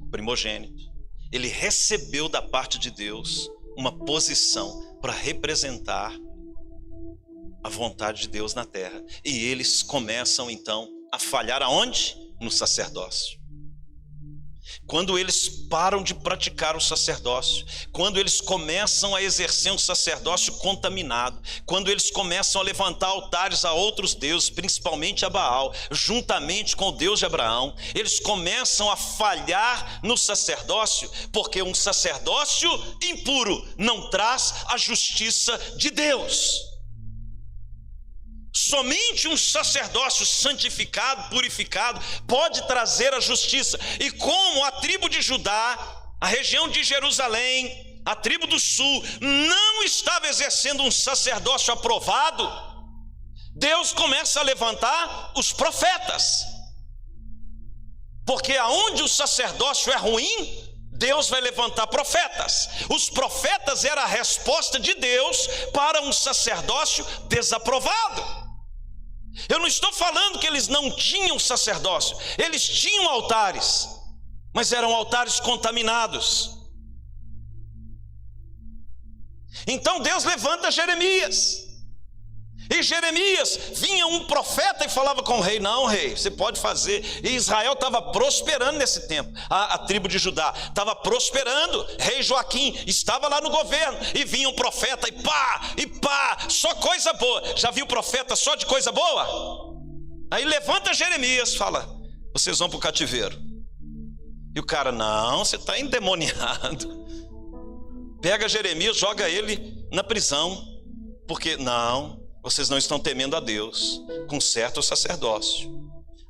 o primogênito. Ele recebeu da parte de Deus uma posição para representar a vontade de Deus na terra. E eles começam então a falhar aonde? No sacerdócio. Quando eles param de praticar o sacerdócio, quando eles começam a exercer um sacerdócio contaminado, quando eles começam a levantar altares a outros deuses, principalmente a Baal, juntamente com o Deus de Abraão, eles começam a falhar no sacerdócio, porque um sacerdócio impuro não traz a justiça de Deus. Somente um sacerdócio santificado, purificado, pode trazer a justiça. E como a tribo de Judá, a região de Jerusalém, a tribo do sul, não estava exercendo um sacerdócio aprovado, Deus começa a levantar os profetas. Porque aonde o sacerdócio é ruim, Deus vai levantar profetas. Os profetas eram a resposta de Deus para um sacerdócio desaprovado. Eu não estou falando que eles não tinham sacerdócio, eles tinham altares, mas eram altares contaminados. Então Deus levanta Jeremias. E Jeremias, vinha um profeta e falava com o rei: não, rei, você pode fazer. E Israel estava prosperando nesse tempo, a tribo de Judá estava prosperando. Rei Joaquim estava lá no governo, e vinha um profeta e pá, só coisa boa. Já viu profeta só de coisa boa? Aí levanta Jeremias, fala: vocês vão para o cativeiro. E o cara: não, você está endemoniado. Pega Jeremias, joga ele na prisão, porque não, vocês não estão temendo a Deus. Conserta o sacerdócio,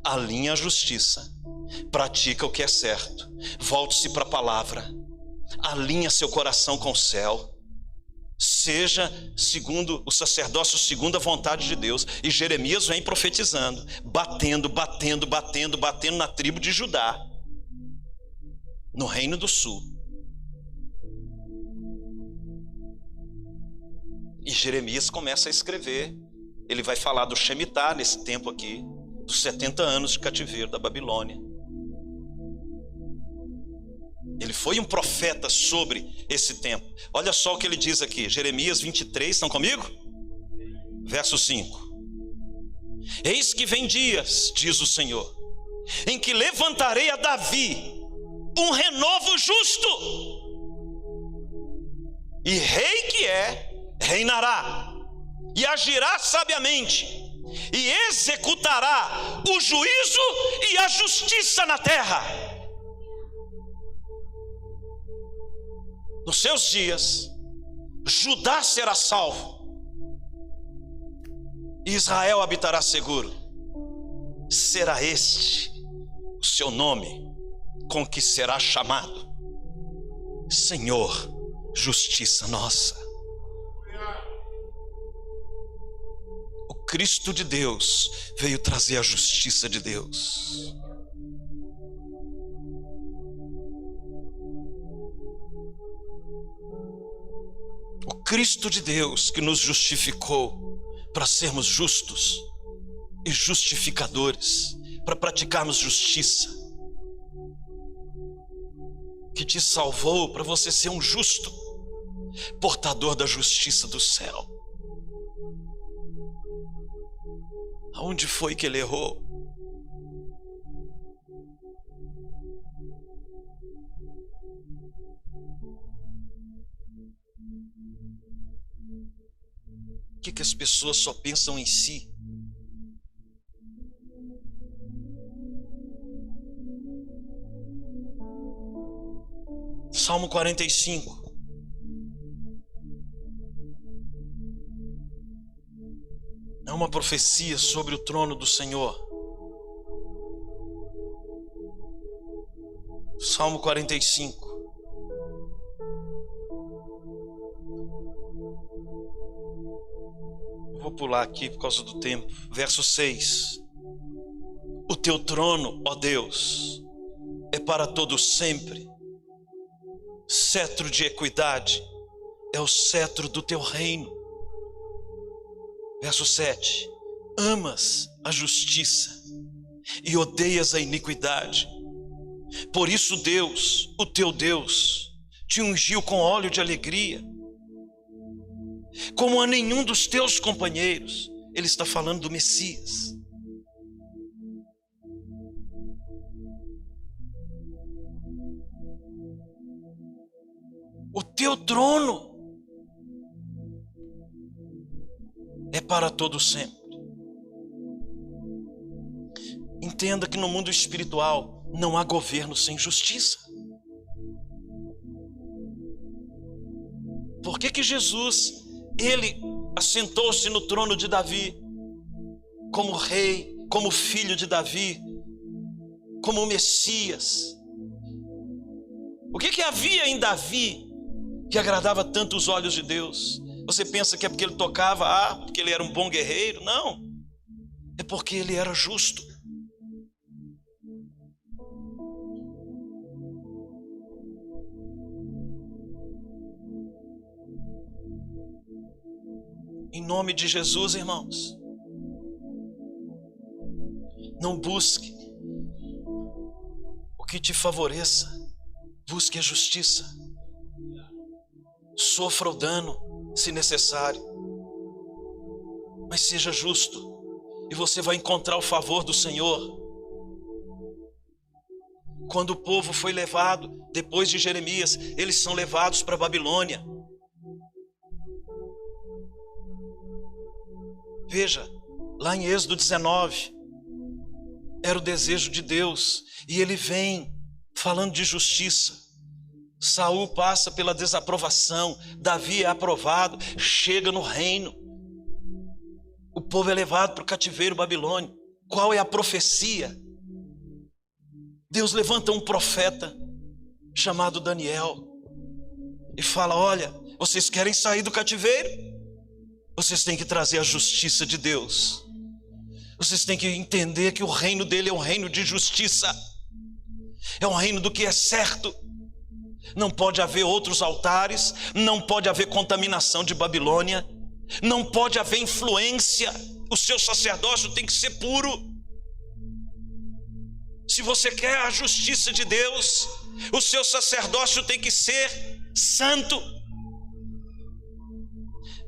alinha a justiça, pratica o que é certo, volte-se para a palavra, alinha seu coração com o céu, seja segundo o sacerdócio, segundo a vontade de Deus. E Jeremias vem profetizando, batendo na tribo de Judá, no reino do sul. E Jeremias começa a escrever. Ele vai falar do Shemitah nesse tempo aqui, dos 70 anos de cativeiro da Babilônia. Ele foi um profeta sobre esse tempo. Olha só o que ele diz aqui, Jeremias 23, estão comigo? Verso 5. Eis que vem dias, diz o Senhor, em que levantarei a Davi um renovo justo, e rei que é, reinará, e agirá sabiamente, e executará o juízo e a justiça na terra. Nos seus dias, Judá será salvo, e Israel habitará seguro. Será este o seu nome, com que será chamado: Senhor, justiça nossa. O Cristo de Deus veio trazer a justiça de Deus. O Cristo de Deus que nos justificou para sermos justos e justificadores, para praticarmos justiça, que te salvou para você ser um justo, portador da justiça do céu. Aonde foi que ele errou? Por que as pessoas só pensam em si? Salmo 45. É uma profecia sobre o trono do Senhor. Salmo 45. Eu vou pular aqui por causa do tempo. Verso 6. O teu trono, ó Deus, é para todo sempre. Cetro de equidade é o cetro do teu reino. Verso 7. Amas a justiça e odeias a iniquidade. Por isso Deus, o teu Deus, te ungiu com óleo de alegria, como a nenhum dos teus companheiros. Ele está falando do Messias. O teu trono é para todo sempre. Entenda que no mundo espiritual não há governo sem justiça. Por que Jesus, ele assentou-se no trono de Davi, como rei, como filho de Davi, como Messias? O que havia em Davi que agradava tanto os olhos de Deus? Você pensa que é porque ele tocava, porque ele era um bom guerreiro? Não, é porque ele era justo. Em nome de Jesus, irmãos, não busque o que te favoreça, busque a justiça. Sofra o dano, se necessário, mas seja justo, e você vai encontrar o favor do Senhor. Quando o povo foi levado, depois de Jeremias, eles são levados para a Babilônia. Veja, lá em Êxodo 19, era o desejo de Deus, e ele vem falando de justiça. Saul passa pela desaprovação, Davi é aprovado, chega no reino. O povo é levado para o cativeiro babilônico. Qual é a profecia? Deus levanta um profeta chamado Daniel e fala: olha, vocês querem sair do cativeiro? Vocês têm que trazer a justiça de Deus. Vocês têm que entender que o reino dele é um reino de justiça. É um reino do que é certo. Não pode haver outros altares, não pode haver contaminação de Babilônia, não pode haver influência. O seu sacerdócio tem que ser puro. Se você quer a justiça de Deus, o seu sacerdócio tem que ser santo.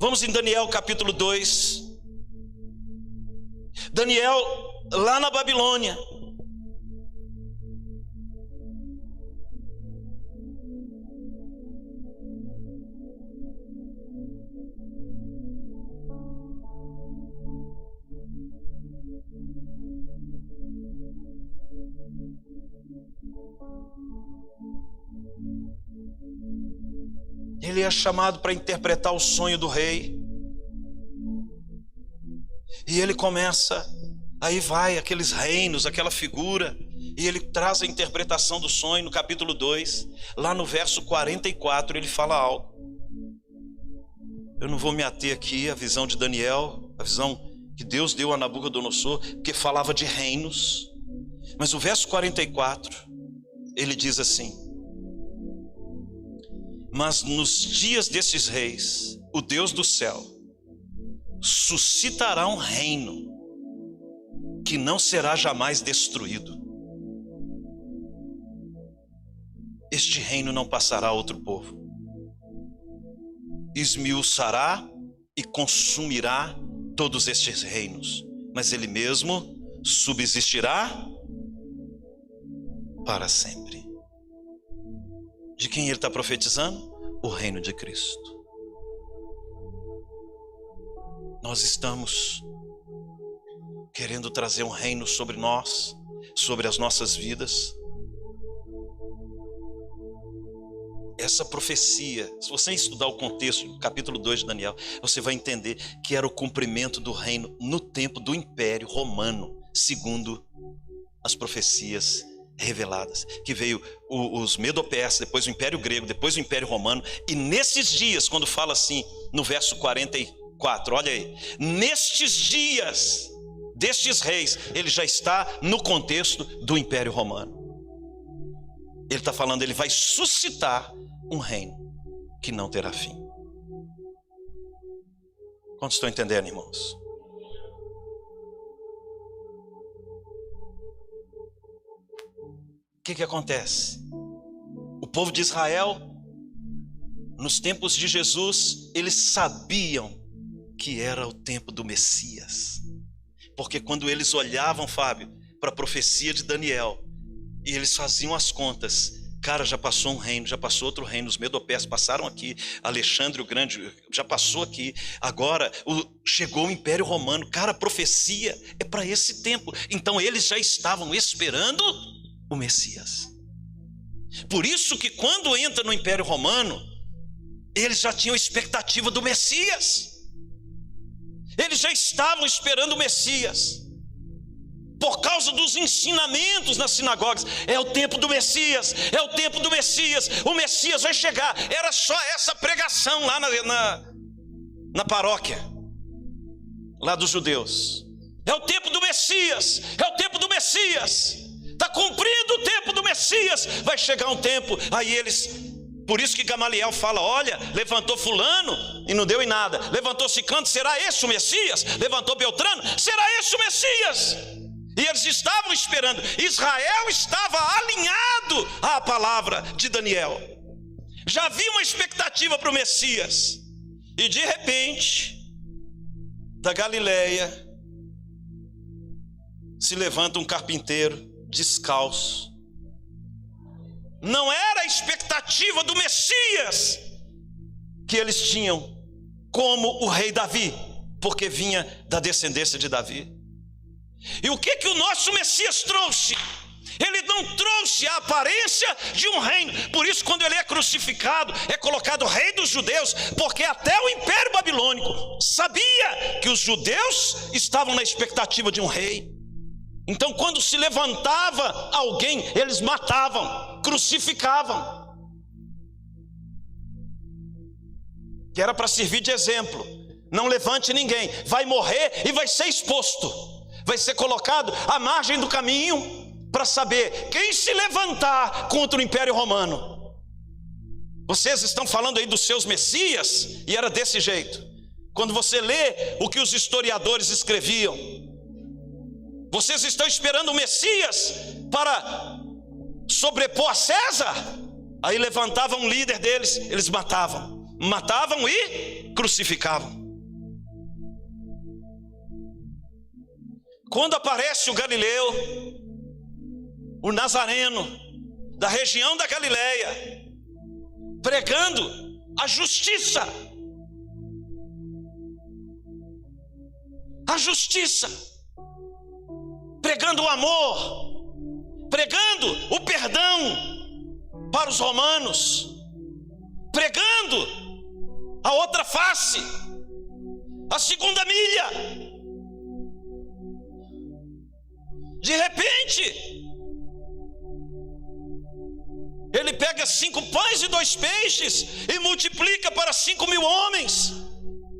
Vamos em Daniel capítulo 2. Daniel lá na Babilônia. Ele é chamado para interpretar o sonho do rei. E ele começa, aí vai aqueles reinos, aquela figura, e ele traz a interpretação do sonho no capítulo 2. Lá no verso 44 ele fala algo. Eu não vou me ater aqui à visão de Daniel, a visão que Deus deu a Nabucodonosor, porque falava de reinos. Mas o verso 44, ele diz assim: mas nos dias desses reis, o Deus do céu suscitará um reino que não será jamais destruído. Este reino não passará a outro povo. Esmiuçará e consumirá todos estes reinos, mas ele mesmo subsistirá para sempre. De quem ele está profetizando? O reino de Cristo. Nós estamos querendo trazer um reino sobre nós, sobre as nossas vidas. Essa profecia, se você estudar o contexto, capítulo 2 de Daniel, você vai entender que era o cumprimento do reino no tempo do Império Romano, segundo as profecias reveladas, que veio os Medo-Persas, depois o Império Grego, depois o Império Romano. E nesses dias, quando fala assim no verso 44, olha aí, nestes dias destes reis, ele já está no contexto do Império Romano. Ele está falando, ele vai suscitar um reino que não terá fim. Quantos estão entendendo, irmãos? O que acontece? O povo de Israel, nos tempos de Jesus, eles sabiam que era o tempo do Messias. Porque quando eles olhavam, Fábio, para a profecia de Daniel, e eles faziam as contas, cara, já passou um reino, já passou outro reino, os Medo-Persas passaram aqui, Alexandre o Grande já passou aqui, agora chegou o Império Romano, cara, a profecia é para esse tempo. Então eles já estavam esperando o Messias. Por isso que quando entra no Império Romano, eles já tinham expectativa do Messias. Eles já estavam esperando o Messias. Por causa dos ensinamentos nas sinagogas. É o tempo do Messias, é o tempo do Messias. O Messias vai chegar. Era só essa pregação lá na paróquia, lá dos judeus. É o tempo do Messias, é o tempo do Messias. Está cumprido o tempo do Messias. Vai chegar um tempo, aí eles... Por isso que Gamaliel fala, olha, levantou fulano e não deu em nada. Levantou Ciclano, será esse o Messias? Levantou Beltrano, será esse o Messias? E eles estavam esperando. Israel estava alinhado à palavra de Daniel. Já havia uma expectativa para o Messias. E de repente, da Galileia, se levanta um carpinteiro descalço. Não era a expectativa do Messias que eles tinham como o rei Davi, porque vinha da descendência de Davi. E o que o nosso Messias trouxe? Ele não trouxe a aparência de um reino. Por isso, quando ele é crucificado, é colocado rei dos judeus, porque até o Império Babilônico sabia que os judeus estavam na expectativa de um rei. Então, quando se levantava alguém, eles matavam, crucificavam. Que era para servir de exemplo. Não levante ninguém, vai morrer e vai ser exposto. Vai ser colocado à margem do caminho para saber quem se levantar contra o Império Romano. Vocês estão falando aí dos seus messias, e era desse jeito. Quando você lê o que os historiadores escreviam, Vocês estão esperando o Messias para sobrepor a César? Aí levantavam um líder deles, eles matavam e crucificavam. Quando aparece o Galileu, o Nazareno, da região da Galileia, pregando a justiça, pregando o amor, pregando o perdão para os romanos, pregando a outra face, a segunda milha. De repente, ele pega 5 pães e 2 peixes e multiplica para 5.000 homens.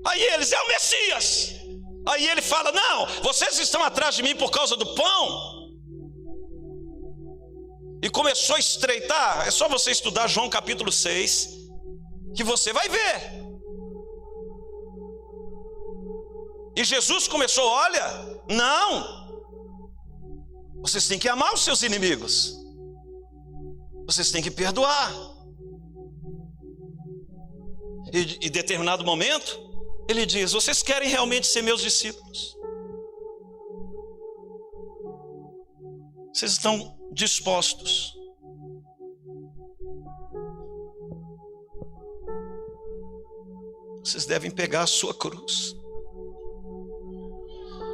Aí eles, é o Messias. Aí ele fala, não, vocês estão atrás de mim por causa do pão. E começou a estreitar. É só você estudar João capítulo 6, que você vai ver. E Jesus começou, olha, não, vocês têm que amar os seus inimigos, vocês têm que perdoar. E em determinado momento ele diz, vocês querem realmente ser meus discípulos? Vocês estão dispostos? Vocês devem pegar a sua cruz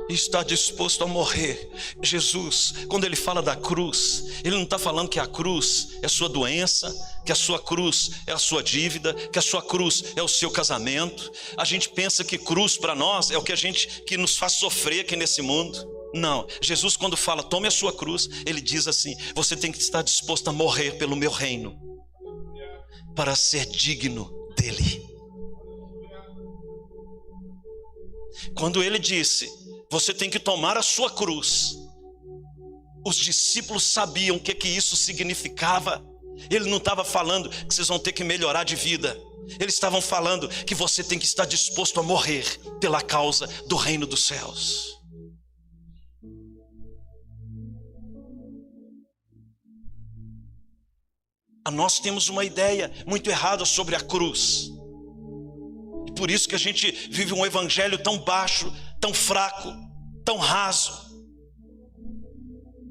e estar disposto a morrer. Jesus, quando ele fala da cruz, ele não está falando que a cruz é a sua doença, que a sua cruz é a sua dívida, que a sua cruz é o seu casamento. A gente pensa que cruz para nós é o que nos faz sofrer aqui nesse mundo. Não, Jesus quando fala tome a sua cruz, ele diz assim, você tem que estar disposto a morrer pelo meu reino, para ser digno dele. Quando ele disse, você tem que tomar a sua cruz, os discípulos sabiam o que isso significava. Ele não estava falando que vocês vão ter que melhorar de vida. Eles estavam falando que você tem que estar disposto a morrer pela causa do reino dos céus. Nós temos uma ideia muito errada sobre a cruz. E por isso que a gente vive um evangelho tão baixo, tão fraco, tão raso.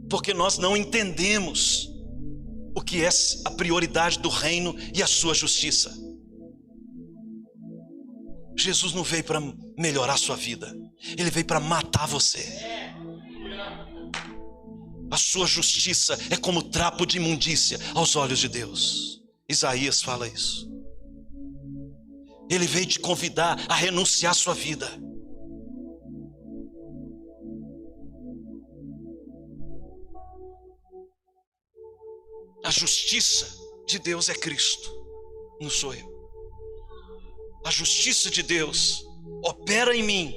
Porque nós não entendemos o que é a prioridade do reino e a sua justiça. Jesus não veio para melhorar a sua vida, ele veio para matar você. A sua justiça é como trapo de imundícia aos olhos de Deus. Isaías fala isso. Ele veio te convidar a renunciar à sua vida. A justiça de Deus é Cristo, não sou eu. A justiça de Deus opera em mim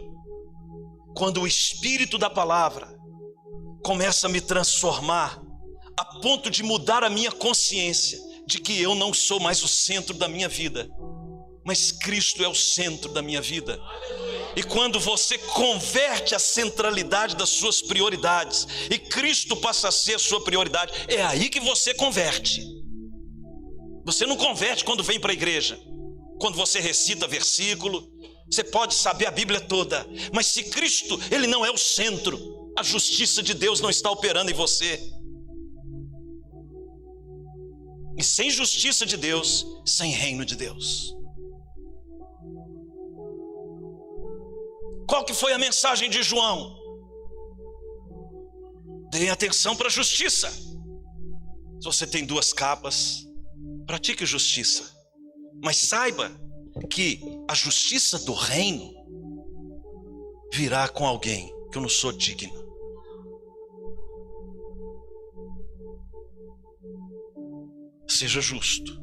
quando o Espírito da palavra começa a me transformar a ponto de mudar a minha consciência de que eu não sou mais o centro da minha vida, mas Cristo é o centro da minha vida. E quando você converte a centralidade das suas prioridades e Cristo passa a ser a sua prioridade, é aí que você converte. Você não converte quando vem para a igreja, quando você recita versículo. Você pode saber a Bíblia toda, mas se Cristo, ele não é o centro, a justiça de Deus não está operando em você. E sem justiça de Deus, sem reino de Deus. Qual que foi a mensagem de João? Deem atenção para a justiça. Se você tem 2 capas, pratique justiça. Mas saiba que a justiça do reino virá com alguém que eu não sou digno. Seja justo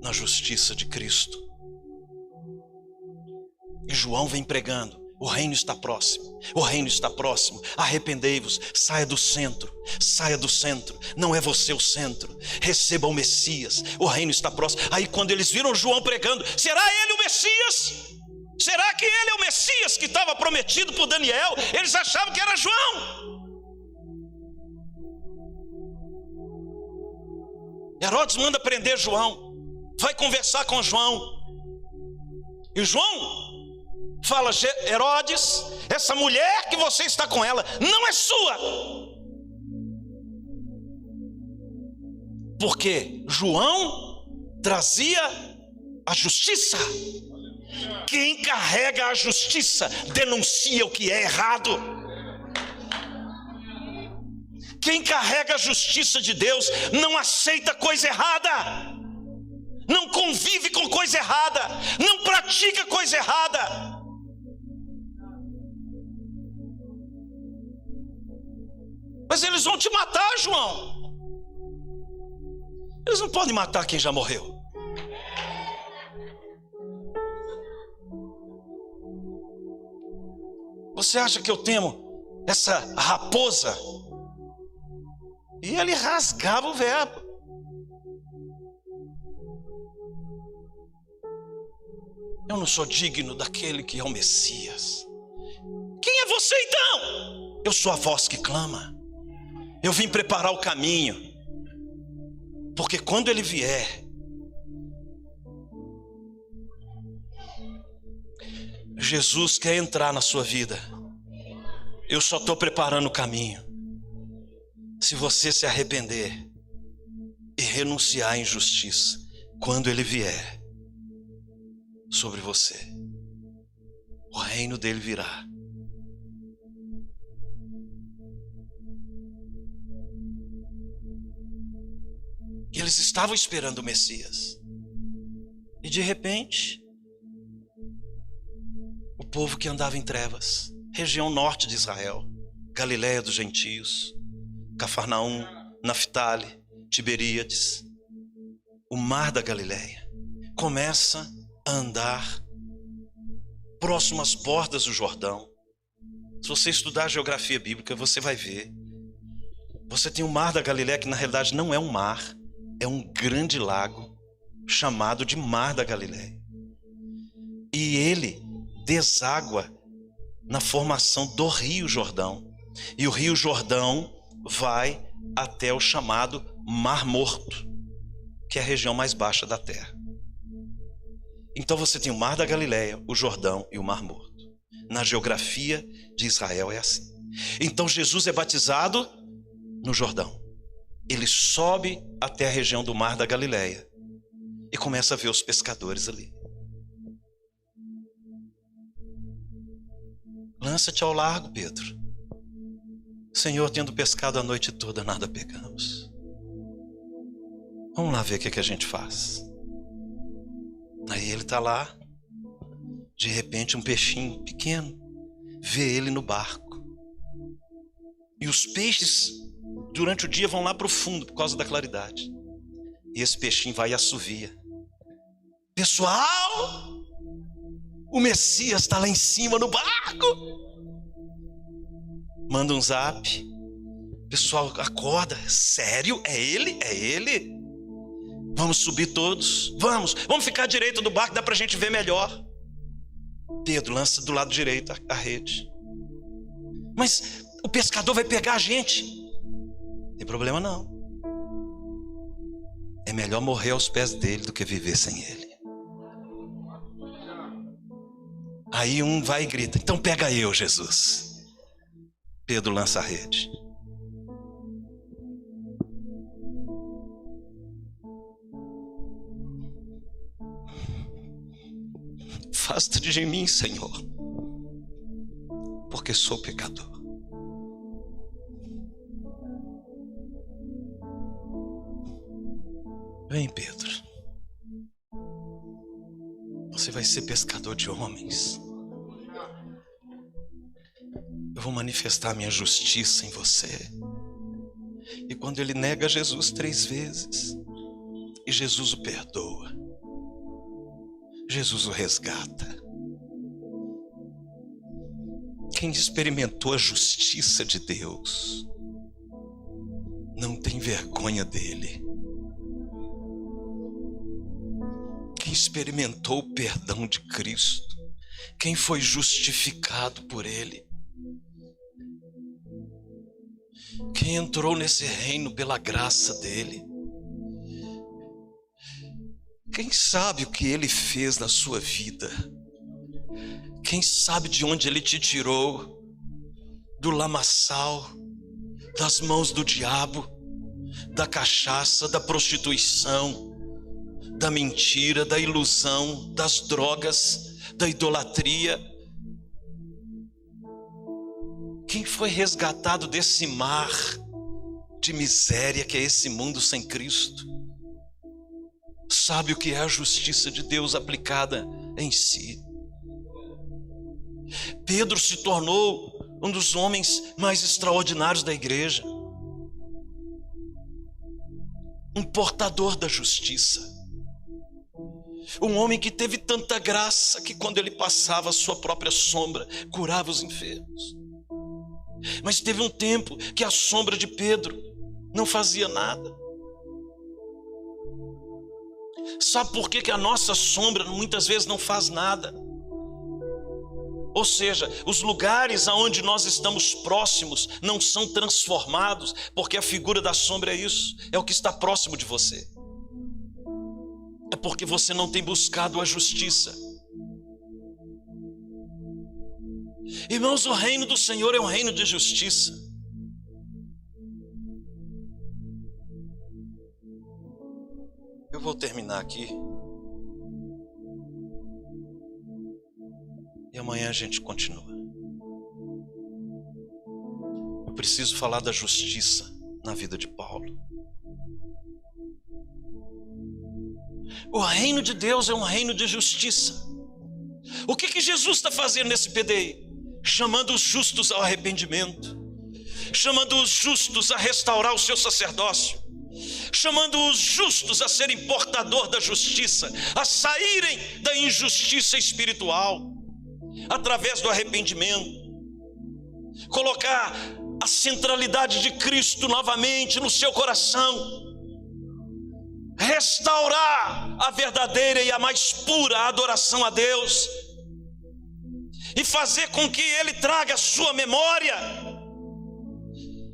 na justiça de Cristo. E João vem pregando, o reino está próximo, o reino está próximo, arrependei-vos, saia do centro, não é você o centro, receba o Messias, o reino está próximo. Aí quando eles viram João pregando, será ele o Messias? Será que ele é o Messias que estava prometido por Daniel? Eles achavam que era João. Herodes manda prender João, vai conversar com João, e João fala: Herodes, essa mulher que você está com ela não é sua. Porque João trazia a justiça. Quem carrega a justiça denuncia o que é errado. Quem carrega a justiça de Deus não aceita coisa errada, não convive com coisa errada, não pratica coisa errada. Mas eles vão te matar, João. Eles não podem matar quem já morreu. Você acha que eu temo essa raposa? E ele rasgava o verbo. Eu não sou digno daquele que é o Messias. Quem é você então? Eu sou a voz que clama. Eu vim preparar o caminho. Porque quando ele vier, Jesus quer entrar na sua vida. Eu só estou preparando o caminho. Se você se arrepender e renunciar à injustiça, quando ele vier sobre você, o reino dele virá. E eles estavam esperando o Messias. E de repente, o povo que andava em trevas, região norte de Israel, Galiléia dos gentios, Cafarnaum, Naftali, Tiberíades, o mar da Galiléia, começa a andar próximo às bordas do Jordão. Se você estudar a geografia bíblica, você vai ver. Você tem o mar da Galiléia, que na realidade não é um mar, é um grande lago chamado de Mar da Galiléia. E ele deságua na formação do Rio Jordão. E o Rio Jordão vai até o chamado Mar Morto, que é a região mais baixa da terra. Então você tem o Mar da Galiléia, o Jordão e o Mar Morto. Na geografia de Israel é assim. Então Jesus é batizado no Jordão. Ele sobe até a região do Mar da Galiléia e começa a ver os pescadores ali. Lança-te ao largo, Pedro. Senhor, tendo pescado a noite toda, nada pegamos. Vamos lá ver o que a gente faz. Aí ele está lá, de repente um peixinho pequeno vê ele no barco. E os peixes durante o dia vão lá para o fundo por causa da claridade. E esse peixinho vai e assovia: pessoal, o Messias está lá em cima no barco. Manda um zap. Pessoal, acorda. Sério? É ele? É ele? Vamos subir todos. Vamos ficar à direita do barco, dá pra gente ver melhor. Pedro lança do lado direito a rede. Mas o pescador vai pegar a gente. Não tem problema não. É melhor morrer aos pés dele do que viver sem ele. Aí um vai e grita: então pega eu, Jesus. Pedro lança a rede. Afasta-te de mim, Senhor, porque sou pecador. Vem, Pedro. Você vai ser pescador de homens. Eu vou manifestar a minha justiça em você. E quando ele nega Jesus 3 vezes, e Jesus o perdoa, Jesus o resgata. Quem experimentou a justiça de Deus não tem vergonha dele. Quem experimentou o perdão de Cristo quem foi justificado por ele, quem entrou nesse reino pela graça dele, quem sabe o que ele fez na sua vida, quem sabe de onde ele te tirou, do lamaçal, das mãos do diabo, da cachaça, da prostituição, da mentira, da ilusão, das drogas, da idolatria. Quem foi resgatado desse mar de miséria que é esse mundo sem Cristo, sabe o que é a justiça de Deus aplicada em si. Pedro se tornou um dos homens mais extraordinários da igreja, um portador da justiça, um homem que teve tanta graça que quando ele passava a sua própria sombra, curava os enfermos. Mas teve um tempo que a sombra de Pedro não fazia nada. Sabe por que a nossa sombra muitas vezes não faz nada? Ou seja, os lugares aonde nós estamos próximos não são transformados, porque a figura da sombra é isso, é o que está próximo de você. É porque você não tem buscado a justiça. Irmãos, o reino do Senhor é um reino de justiça. Eu vou terminar aqui. E amanhã a gente continua. Eu preciso falar da justiça na vida de Paulo. O reino de Deus é um reino de justiça. O que Jesus está fazendo nesse PDI? Chamando os justos ao arrependimento, chamando os justos a restaurar o seu sacerdócio, chamando os justos a serem portador da justiça, a saírem da injustiça espiritual, através do arrependimento, colocar a centralidade de Cristo novamente no seu coração, restaurar a verdadeira e a mais pura adoração a Deus, e fazer com que Ele traga a sua memória,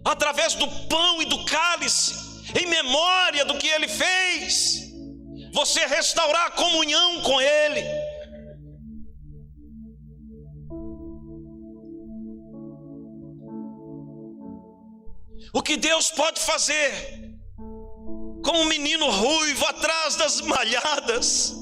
através do pão e do cálice, em memória do que Ele fez, você restaurar a comunhão com Ele. O que Deus pode fazer com um menino ruivo atrás das malhadas,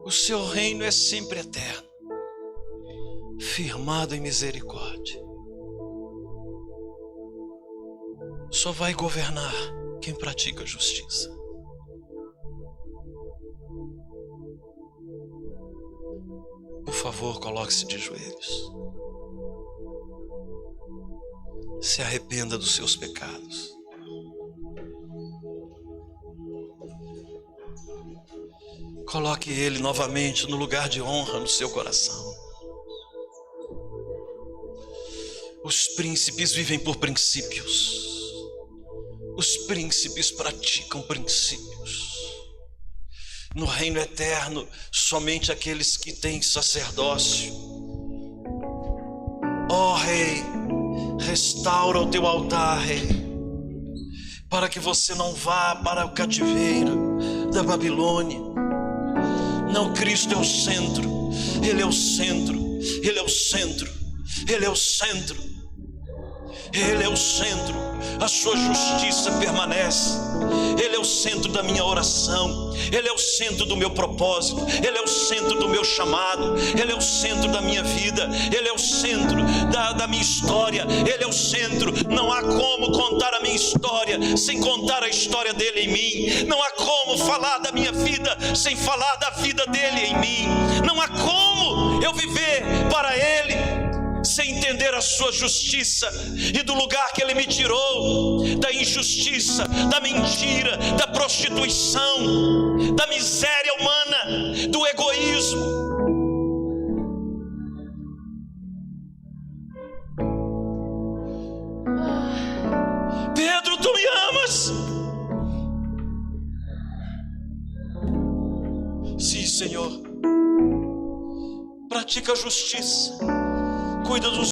o seu reino é sempre eterno, firmado em misericórdia. Só vai governar quem pratica a justiça. Por favor, coloque-se de joelhos. Se arrependa dos seus pecados. Coloque Ele novamente no lugar de honra no seu coração. Os príncipes vivem por princípios. Os príncipes praticam princípios. No reino eterno, somente aqueles que têm sacerdócio. Ó Rei, restaura o teu altar, Rei, para que você não vá para o cativeiro da Babilônia. Não, Cristo é o centro, Ele é o centro, Ele é o centro, Ele é o centro. Ele é o centro, a sua justiça permanece. Ele é o centro da minha oração, Ele é o centro do meu propósito, Ele é o centro do meu chamado, Ele é o centro da minha vida, Ele é o centro da minha história, Ele é o centro. Não há como contar a minha história sem contar a história dele em mim. Não há como falar da minha vida sem falar da vida dele em mim. Não há como eu viver para ele sem entender a sua justiça e do lugar que ele me tirou, da injustiça, da mentira, da prostituição, da miséria humana, do egoísmo. Pedro, tu me amas? Sim, Senhor. Pratica a justiça, cuida dos